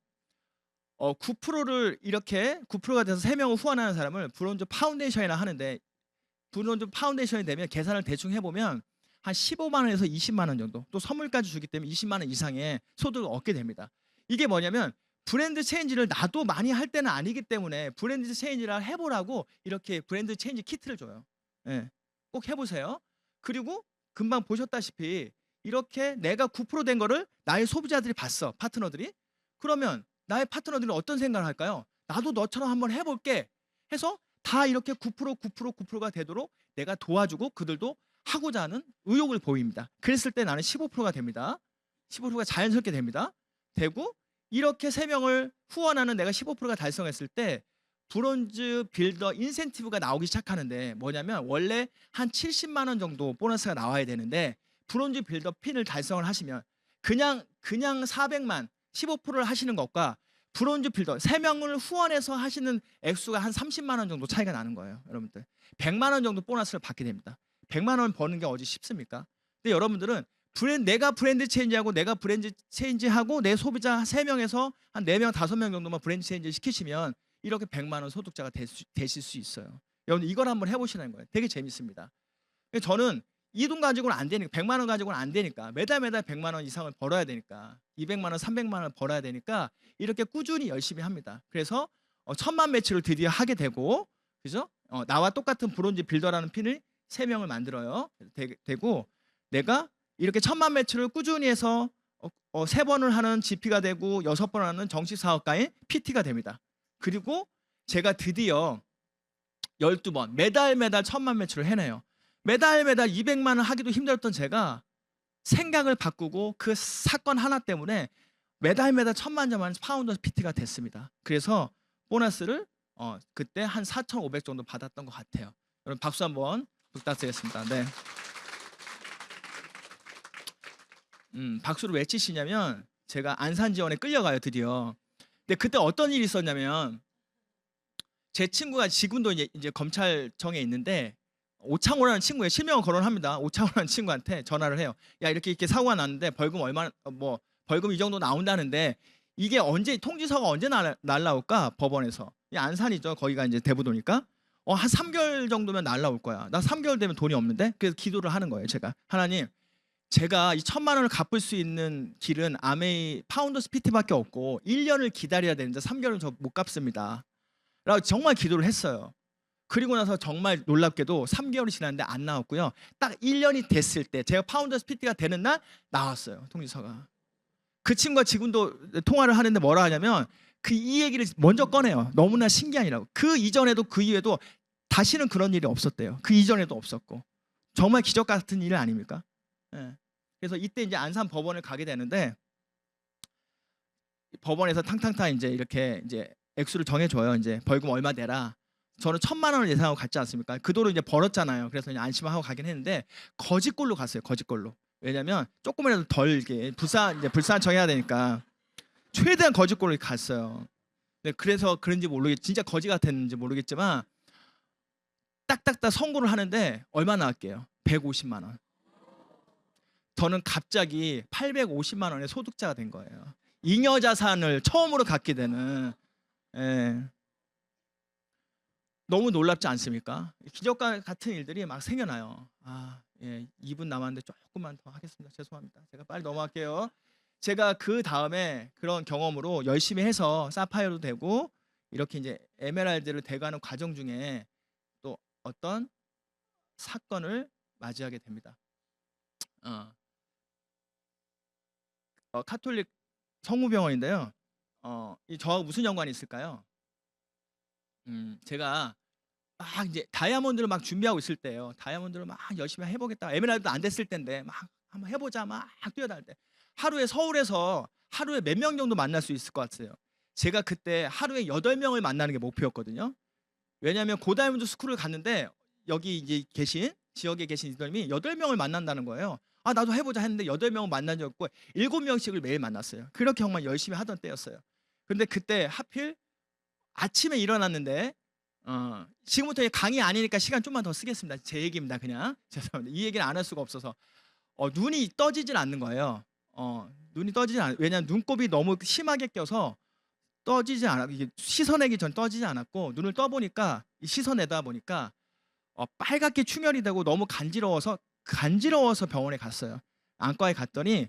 9%를 이렇게 9%가 돼서 3명을 후원하는 사람을 브론즈 파운데이션이라 하는데 브론즈 파운데이션이 되면 계산을 대충 해보면 한 15만 원에서 20만 원 정도 또 선물까지 주기 때문에 20만 원 이상의 소득을 얻게 됩니다. 이게 뭐냐면 브랜드 체인지를 나도 많이 할 때는 아니기 때문에 브랜드 체인지를 해보라고 이렇게 브랜드 체인지 키트를 줘요. 예, 꼭 해보세요. 그리고 금방 보셨다시피 이렇게 내가 9%된 거를 나의 소비자들이 봤어. 파트너들이. 그러면 나의 파트너들은 어떤 생각을 할까요? 나도 너처럼 한번 해볼게 해서 다 이렇게 9%, 9%, 9%가 되도록 내가 도와주고 그들도 하고자 하는 의욕을 보입니다. 그랬을 때 나는 15%가 됩니다. 15%가 자연스럽게 됩니다. 되고 이렇게 3명을 후원하는 내가 15%가 달성했을 때 브론즈 빌더 인센티브가 나오기 시작하는데 뭐냐면 원래 한 70만 원 정도 보너스가 나와야 되는데 브론즈 빌더 핀을 달성을 하시면 그냥 400만 15%를 하시는 것과 브론즈 빌더 3명을 후원해서 하시는 액수가 한 30만 원 정도 차이가 나는 거예요. 여러분들 100만 원 정도 보너스를 받게 됩니다. 100만 원 버는 게 어디 쉽습니까? 근데 여러분들은 내가 브랜드 체인지하고 내가 브랜드 체인지하고 내 소비자 3명에서 한 4명 5명 정도만 브랜드 체인지 시키시면 이렇게 100만 원 소득자가 되실 수 있어요. 여러분 이걸 한번 해보시는 거예요. 되게 재밌습니다. 저는 이 돈 가지고는 안 되니까 100만 원 가지고는 안 되니까 매달 100만 원 이상을 벌어야 되니까 200만 원 300만 원을 벌어야 되니까 이렇게 꾸준히 열심히 합니다. 그래서 1,000만 매출을 드디어 하게 되고 그죠? 나와 똑같은 브론즈 빌더라는 핀을 3명을 만들어요. 되고 내가 이렇게 1,000만 매출을 꾸준히 해서 3번을 하는 GP가 되고 6번 하는 정식 사업가인 PT가 됩니다. 그리고 제가 드디어 12번 매달 1,000만 매출을 해내요. 매달 200만 원 하기도 힘들었던 제가 생각을 바꾸고 그 사건 하나 때문에 매달 1,000만 점만 파운더 PT가 됐습니다. 그래서 보너스를 그때 한 4,500 정도 받았던 것 같아요. 여러분 박수 한번 부탁드리겠습니다. 네. 박수를 왜 치시냐면 제가 안산지원에 끌려가요 드디어. 근데 그때 어떤 일이 있었냐면 제 친구가 지금도 이제 검찰청에 있는데 오창호라는 친구예요. 실명을 거론합니다. 오창호라는 친구한테 전화를 해요. 야 이렇게 사고가 났는데 벌금 얼마 벌금 이 정도 나온다는데 이게 언제 통지서가 언제 날라올까 법원에서. 이 안산이죠. 거기가 이제 대부도니까 한 3개월 정도면 날라올 거야. 나 3개월 되면 돈이 없는데 그래서 기도를 하는 거예요. 제가 하나님 제가 이 1,000만 원을 갚을 수 있는 길은 아메이 파운더스 PT밖에 없고 1년을 기다려야 되는데 3개월은 저 못 갚습니다. 라고 정말 기도를 했어요. 그리고 나서 정말 놀랍게도 3개월이 지났는데 안 나왔고요. 딱 1년이 됐을 때 제가 파운더스 PT가 되는 날 나왔어요. 통지서가. 그 친구가 지금도 통화를 하는데 뭐라 하냐면 이 얘기를 먼저 꺼내요. 너무나 신기하니라고. 그 이전에도 그 이후에도 다시는 그런 일이 없었대요. 그 이전에도 없었고. 정말 기적 같은 일 아닙니까? 예. 그래서 이때 이제 안산 법원을 가게 되는데 법원에서 탕탕탕 이제 이렇게 이제 액수를 정해줘요. 이제 벌금 얼마 내라. 저는 1,000만 원을 예상하고 갔지 않습니까? 그 돈을 이제 벌었잖아요. 그래서 이제 안심하고 가긴 했는데 거짓골로 갔어요. 거짓골로. 왜냐면 조금이라도 덜 이게 불쌍청해야 되니까 최대한 거짓골로 갔어요. 네, 그래서 그런지 진짜 거지 같았는지 모르겠지만 딱딱딱 선고를 하는데 얼마 나왔게요? 150만 원. 저는 갑자기 850만 원의 소득자가 된 거예요. 잉여 자산을 처음으로 갖게 되는. 예. 너무 놀랍지 않습니까? 기적 같은 일들이 막 생겨나요. 2분 남았는데 조금만 더 하겠습니다. 죄송합니다. 제가 빨리 넘어갈게요. 제가 그 다음에 그런 경험으로 열심히 해서 사파이어도 되고 이렇게 이제 에메랄드를 대가하는 과정 중에 또 어떤 사건을 맞이하게 됩니다. 어, 카톨릭 성모병원인데요. 이 저하고 무슨 연관이 있을까요? 제가 막 이제 다이아몬드를 막 준비하고 있을 때예요. 다이아몬드를 막 열심히 해보겠다. 에메랄드도 안 됐을 때인데 막 한번 해보자 막 뛰어다닐 때 하루에 서울에서 하루에 몇 명 정도 만날 수 있을 것 같아요. 제가 그때 하루에 8명을 만나는 게 목표였거든요. 왜냐하면 고다이아몬드 스쿨을 갔는데 여기 이제 계신 지역에 계신 이들님이 8명을 만난다는 거예요. 아 나도 해보자 했는데 8명을 만난 적 없고 7명씩을 매일 만났어요. 그렇게 정말 열심히 하던 때였어요. 근데 그때 하필 아침에 일어났는데 지금부터 강의 아니니까 시간 좀만 더 쓰겠습니다. 제 얘기입니다. 그냥 죄송합니다. 이 얘기는 안 할 수가 없어서 눈이 떠지질 않는 거예요. 눈이 떠지질 않. 왜냐하면 눈곱이 너무 심하게 껴서 떠지지 않아. 이게 씻어내기 전 떠지지 않았고 눈을 떠 보니까 씻어내다 보니까 빨갛게 충혈이 되고 너무 간지러워서 병원에 갔어요. 안과에 갔더니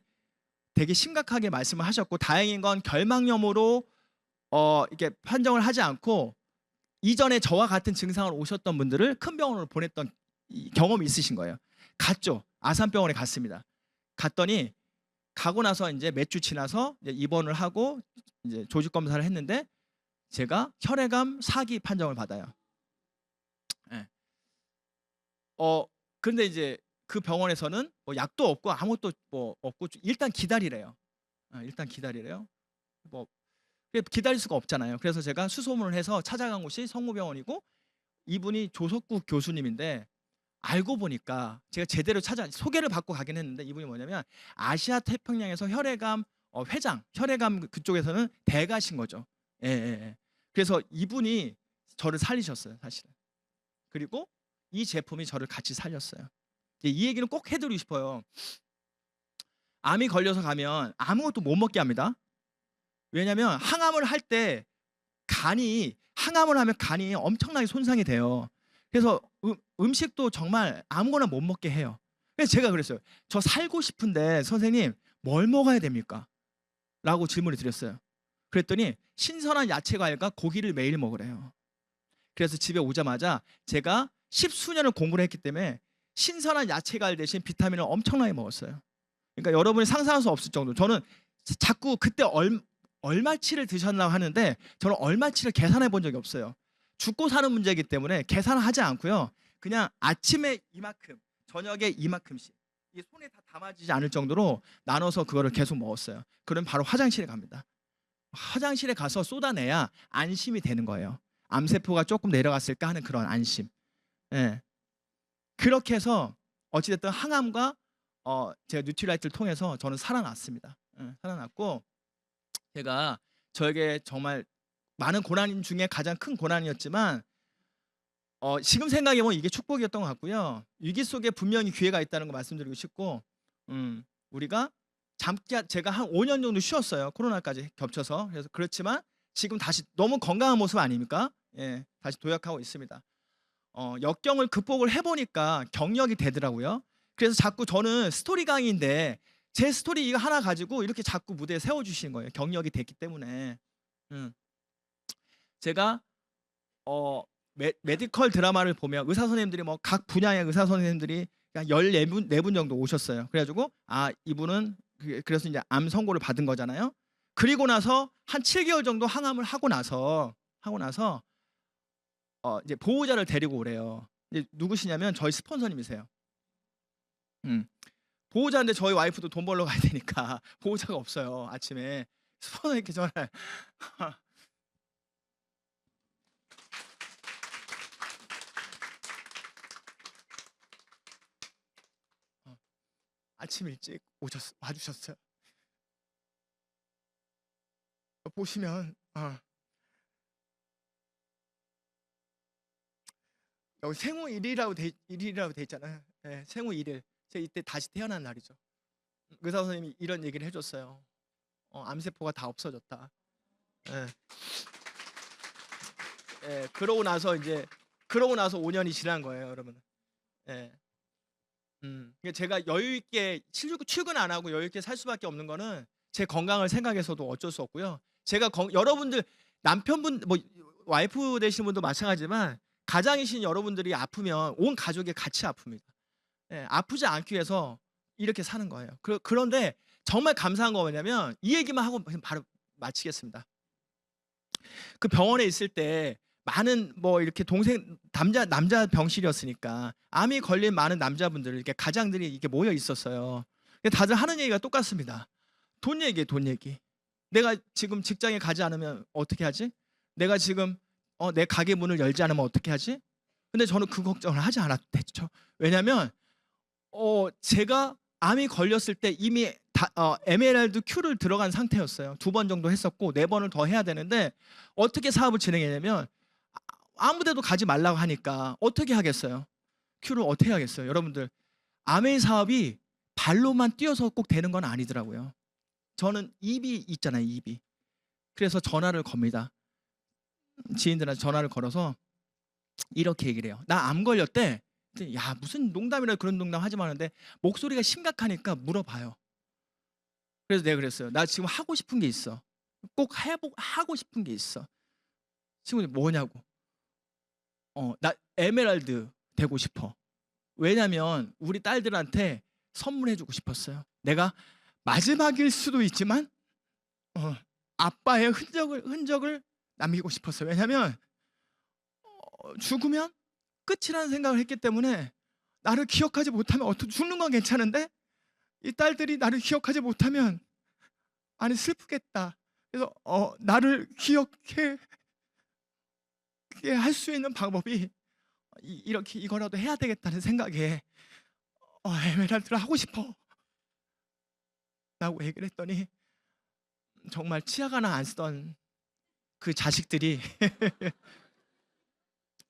되게 심각하게 말씀을 하셨고 다행인 건 결막염으로 이렇게 판정을 하지 않고 이전에 저와 같은 증상을 오셨던 분들을 큰 병원으로 보냈던 경험이 있으신 거예요. 갔죠. 아산병원에 갔습니다. 갔더니 가고 나서 이제 몇 주 지나서 이제 입원을 하고 이제 조직 검사를 했는데 제가 혈액암 4기 판정을 받아요. 네. 근데 이제 그 병원에서는 뭐 약도 없고 아무것도 뭐 없고 일단 기다리래요. 일단 기다리래요. 뭐 기다릴 수가 없잖아요. 그래서 제가 수소문을 해서 찾아간 곳이 성모병원이고 이분이 조석구 교수님인데 알고 보니까 제가 제대로 소개를 받고 가긴 했는데 이분이 뭐냐면 아시아 태평양에서 혈액암 회장, 혈액암 그쪽에서는 대가신 거죠. 예, 예, 예. 그래서 이분이 저를 살리셨어요, 사실은. 그리고 이 제품이 저를 같이 살렸어요. 이 얘기는 꼭 해드리고 싶어요. 암이 걸려서 가면 아무것도 못 먹게 합니다. 왜냐하면 항암을 할 때 항암을 하면 간이 엄청나게 손상이 돼요. 그래서 음식도 정말 아무거나 못 먹게 해요. 그래서 제가 그랬어요. 저 살고 싶은데 선생님 뭘 먹어야 됩니까? 라고 질문을 드렸어요. 그랬더니 신선한 야채 과일과 고기를 매일 먹으래요. 그래서 집에 오자마자 제가 10수년을 공부를 했기 때문에 신선한 야채 과일 대신 비타민을 엄청나게 먹었어요. 그러니까 여러분이 상상할 수 없을 정도. 저는 자꾸 그때 얼마치를 드셨나 하는데 저는 얼마치를 계산해 본 적이 없어요. 죽고 사는 문제이기 때문에 계산을 하지 않고요. 그냥 아침에 이만큼, 저녁에 이만큼씩 이 손에 다 담아지지 않을 정도로 나눠서 그거를 계속 먹었어요. 그럼 바로 화장실에 갑니다. 화장실에 가서 쏟아내야 안심이 되는 거예요. 암세포가 조금 내려갔을까 하는 그런 안심. 예. 그렇게 해서 어찌됐든 항암과 제가 뉴트리라이트를 통해서 저는 살아났습니다. 살아났고 제가 저에게 정말 많은 고난 중에 가장 큰 고난이었지만 지금 생각해보면 이게 축복이었던 것 같고요. 위기 속에 분명히 기회가 있다는 거 말씀드리고 싶고 우리가 제가 한 5년 정도 쉬었어요. 코로나까지 겹쳐서. 그래서 그렇지만 지금 다시 너무 건강한 모습 아닙니까? 예, 다시 도약하고 있습니다. 역경을 극복을 해보니까 경력이 되더라고요. 그래서 자꾸 저는 스토리 강의인데 제 스토리 이거 하나 가지고 이렇게 자꾸 무대에 세워주시는 거예요. 경력이 됐기 때문에. 제가 메디컬 드라마를 보면 의사 선생님들이 뭐 각 분야의 의사 선생님들이 14분 정도 오셨어요. 그래가지고 이분은 그래서 이제 암 선고를 받은 거잖아요. 그리고 나서 한 7개월 정도 항암을 하고 나서 이제 보호자를 데리고 오래요. 이제 누구시냐면 저희 스폰서님이세요. 보호자인데 저희 와이프도 돈 벌러 가야 되니까 보호자가 없어요. 아침에 스폰서님께 전화를 아침 일찍 와주셨어요. 보시면 여기 생후 1일이라고 돼 있잖아요. 네, 생후 1일. 제가 이때 다시 태어난 날이죠. 의사 선생님이 이런 얘기를 해줬어요. 암세포가 다 없어졌다. 네. 네, 그러고 나서 5년이 지난 거예요, 여러분. 네. 제가 여유 있게 출근 안 하고 여유 있게 살 수밖에 없는 거는 제 건강을 생각해서도 어쩔 수 없고요. 제가 여러분들 남편분 뭐 와이프 되시는 분도 마찬가지지만 가장이신 여러분들이 아프면 온 가족이 같이 아픕니다. 예, 아프지 않기 위해서 이렇게 사는 거예요. 그런데 정말 감사한 거 뭐냐면 이 얘기만 하고 바로 마치겠습니다. 그 병원에 있을 때 많은 뭐 이렇게 동생 남자 병실이었으니까 암이 걸린 많은 남자분들 이렇게 가장들이 이렇게 모여 있었어요. 근데 다들 하는 얘기가 똑같습니다. 돈 얘기해, 돈 얘기. 내가 지금 직장에 가지 않으면 어떻게 하지? 내가 지금 내 가게 문을 열지 않으면 어떻게 하지? 근데 저는 그 걱정을 하지 않았댔죠. 왜냐면 제가 암이 걸렸을 때 이미 에메랄드 Q를 들어간 상태였어요. 2번 정도 했었고 4번을 더 해야 되는데 어떻게 사업을 진행했냐면 아무데도 가지 말라고 하니까 어떻게 하겠어요? Q를 어떻게 하겠어요? 여러분들 아메이 사업이 발로만 뛰어서 꼭 되는 건 아니더라고요. 저는 입이 있잖아요, 입이. 그래서 전화를 겁니다. 지인들한테 전화를 걸어서 이렇게 얘기를 해요. 나 암 걸렸대. 야, 무슨 농담이라 그런 농담 하지 마는데 목소리가 심각하니까 물어봐요. 그래서 내가 그랬어요. 나 지금 하고 싶은 게 있어. 꼭 하고 싶은 게 있어. 친구들 뭐냐고. 나 에메랄드 되고 싶어. 왜냐면 우리 딸들한테 선물해주고 싶었어요. 내가 마지막일 수도 있지만 아빠의 흔적을 남기고 싶었어요. 왜냐면 죽으면 끝이라는 생각을 했기 때문에 나를 기억하지 못하면 죽는 건 괜찮은데 이 딸들이 나를 기억하지 못하면 아니 슬프겠다. 그래서 나를 기억해 할 수 있는 방법이 이렇게 이거라도 해야 되겠다는 생각에 에메랄드를 하고 싶어 라고 얘기를 했더니 정말 치약 하나 안 쓰던 그 자식들이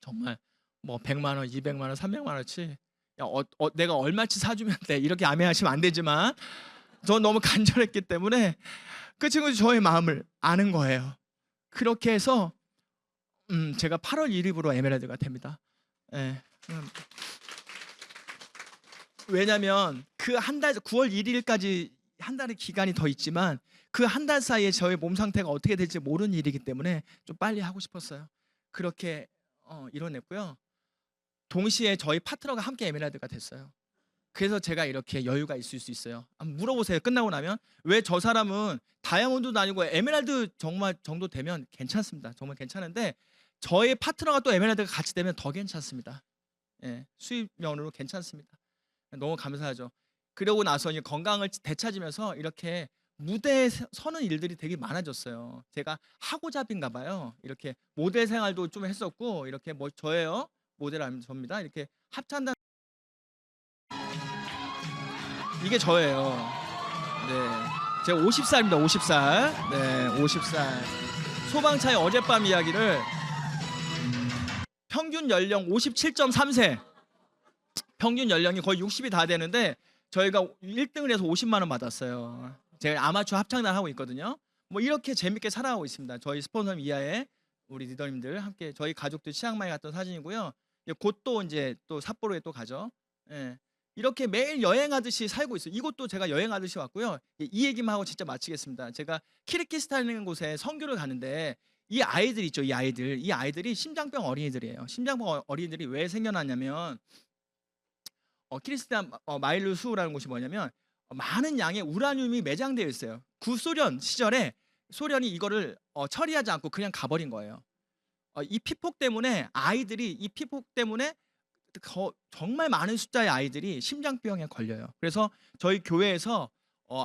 정말 뭐 100만 원, 200만 원, 300만 원치 야, 내가 얼마치 사주면 돼 이렇게 아멘하시면 안 되지만 전 너무 간절했기 때문에 그 친구들이 저의 마음을 아는 거예요. 그렇게 해서 제가 8월 1일부로 에메랄드가 됩니다. 예. 왜냐면 그 한 달 9월 1일까지 한 달의 기간이 더 있지만 그 한 달 사이에 저의 몸 상태가 어떻게 될지 모르는 일이기 때문에 좀 빨리 하고 싶었어요. 그렇게 이뤄냈고요. 동시에 저희 파트너가 함께 에메랄드가 됐어요. 그래서 제가 이렇게 여유가 있을 수 있어요. 한번 물어보세요. 끝나고 나면 왜 저 사람은 다이아몬드도 아니고 에메랄드 정말 정도 되면 괜찮습니다. 정말 괜찮은데 저의 파트너가 또 에메랄드가 같이 되면 더 괜찮습니다. 예, 수입 면으로 괜찮습니다. 너무 감사하죠. 그러고 나서 이제 건강을 되찾으면서 이렇게 무대에 서는 일들이 되게 많아졌어요. 제가 하고잡인가 봐요. 이렇게 모델 생활도 좀 했었고 이렇게 뭐 저예요. 모델 아닙니다. 접니다. 이렇게 합창단 이게 저예요. 네, 제가 50살입니다. 50살. 네, 50살. 소방차의 어젯밤 이야기를 평균 연령 57.3세. 평균 연령이 거의 60이 다 되는데 저희가 1등을 해서 50만 원 받았어요. 제가 아마추어 합창단 하고 있거든요. 뭐 이렇게 재밌게 살아가고 있습니다. 저희 스폰서님 이하에 우리 리더님들 함께 저희 가족들 치앙마이 갔던 사진이고요. 곧 또 이제 또 삿포로에 또 가죠. 예. 이렇게 매일 여행하듯이 살고 있어요. 이곳도 제가 여행하듯이 왔고요. 이 얘기만 하고 진짜 마치겠습니다. 제가 키르기스탄이라는 곳에 선교를 가는데 이 아이들 있죠. 이 아이들이 심장병 어린이들이에요. 심장병 어린이들이 왜 생겨났냐면 키르기스탄 마일루수라는 곳이 뭐냐면 많은 양의 우라늄이 매장되어 있어요. 구소련 시절에 소련이 이거를 처리하지 않고 그냥 가버린 거예요. 이 피폭 때문에 정말 많은 숫자의 아이들이 심장병에 걸려요. 그래서 저희 교회에서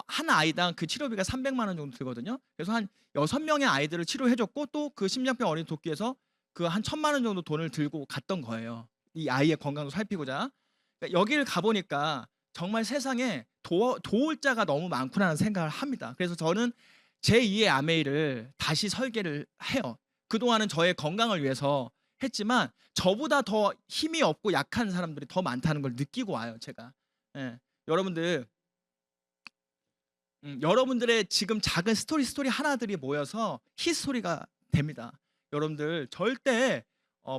한 아이당 그 치료비가 300만 원 정도 들거든요. 그래서 한 6명의 아이들을 치료해줬고 또 그 심장병 어린이 돕기위해서 그 한 1,000만 원 정도 돈을 들고 갔던 거예요. 이 아이의 건강도 살피고자. 그러니까 여기를 가보니까 정말 세상에 도울 자가 너무 많구나라는 생각을 합니다. 그래서 저는 제2의 아메이를 다시 설계를 해요. 그동안은 저의 건강을 위해서 했지만 저보다 더 힘이 없고 약한 사람들이 더 많다는 걸 느끼고 와요. 제가. 예. 여러분들의 지금 작은 스토리 하나들이 모여서 히스토리가 됩니다. 여러분들 절대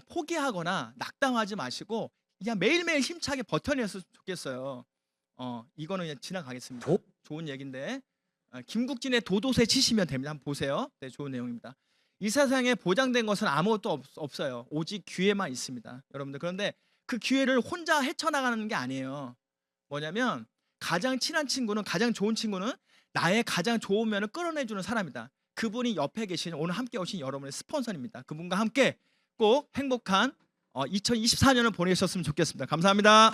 포기하거나 낙담하지 마시고 그냥 매일매일 힘차게 버텨냈으면 좋겠어요. 이거는 그냥 지나가겠습니다. 좋은 얘기인데 김국진의 도도새 치시면 됩니다. 한번 보세요. 네, 좋은 내용입니다. 이 세상에 보장된 것은 아무것도 없어요. 오직 기회만 있습니다, 여러분들. 그런데 그 기회를 혼자 헤쳐나가는 게 아니에요. 뭐냐면 가장 친한 친구는, 가장 좋은 친구는 나의 가장 좋은 면을 끌어내주는 사람이다. 그분이 옆에 계신, 오늘 함께 오신 여러분의 스폰서입니다. 그분과 함께 꼭 행복한 2024년을 보내셨으면 좋겠습니다. 감사합니다.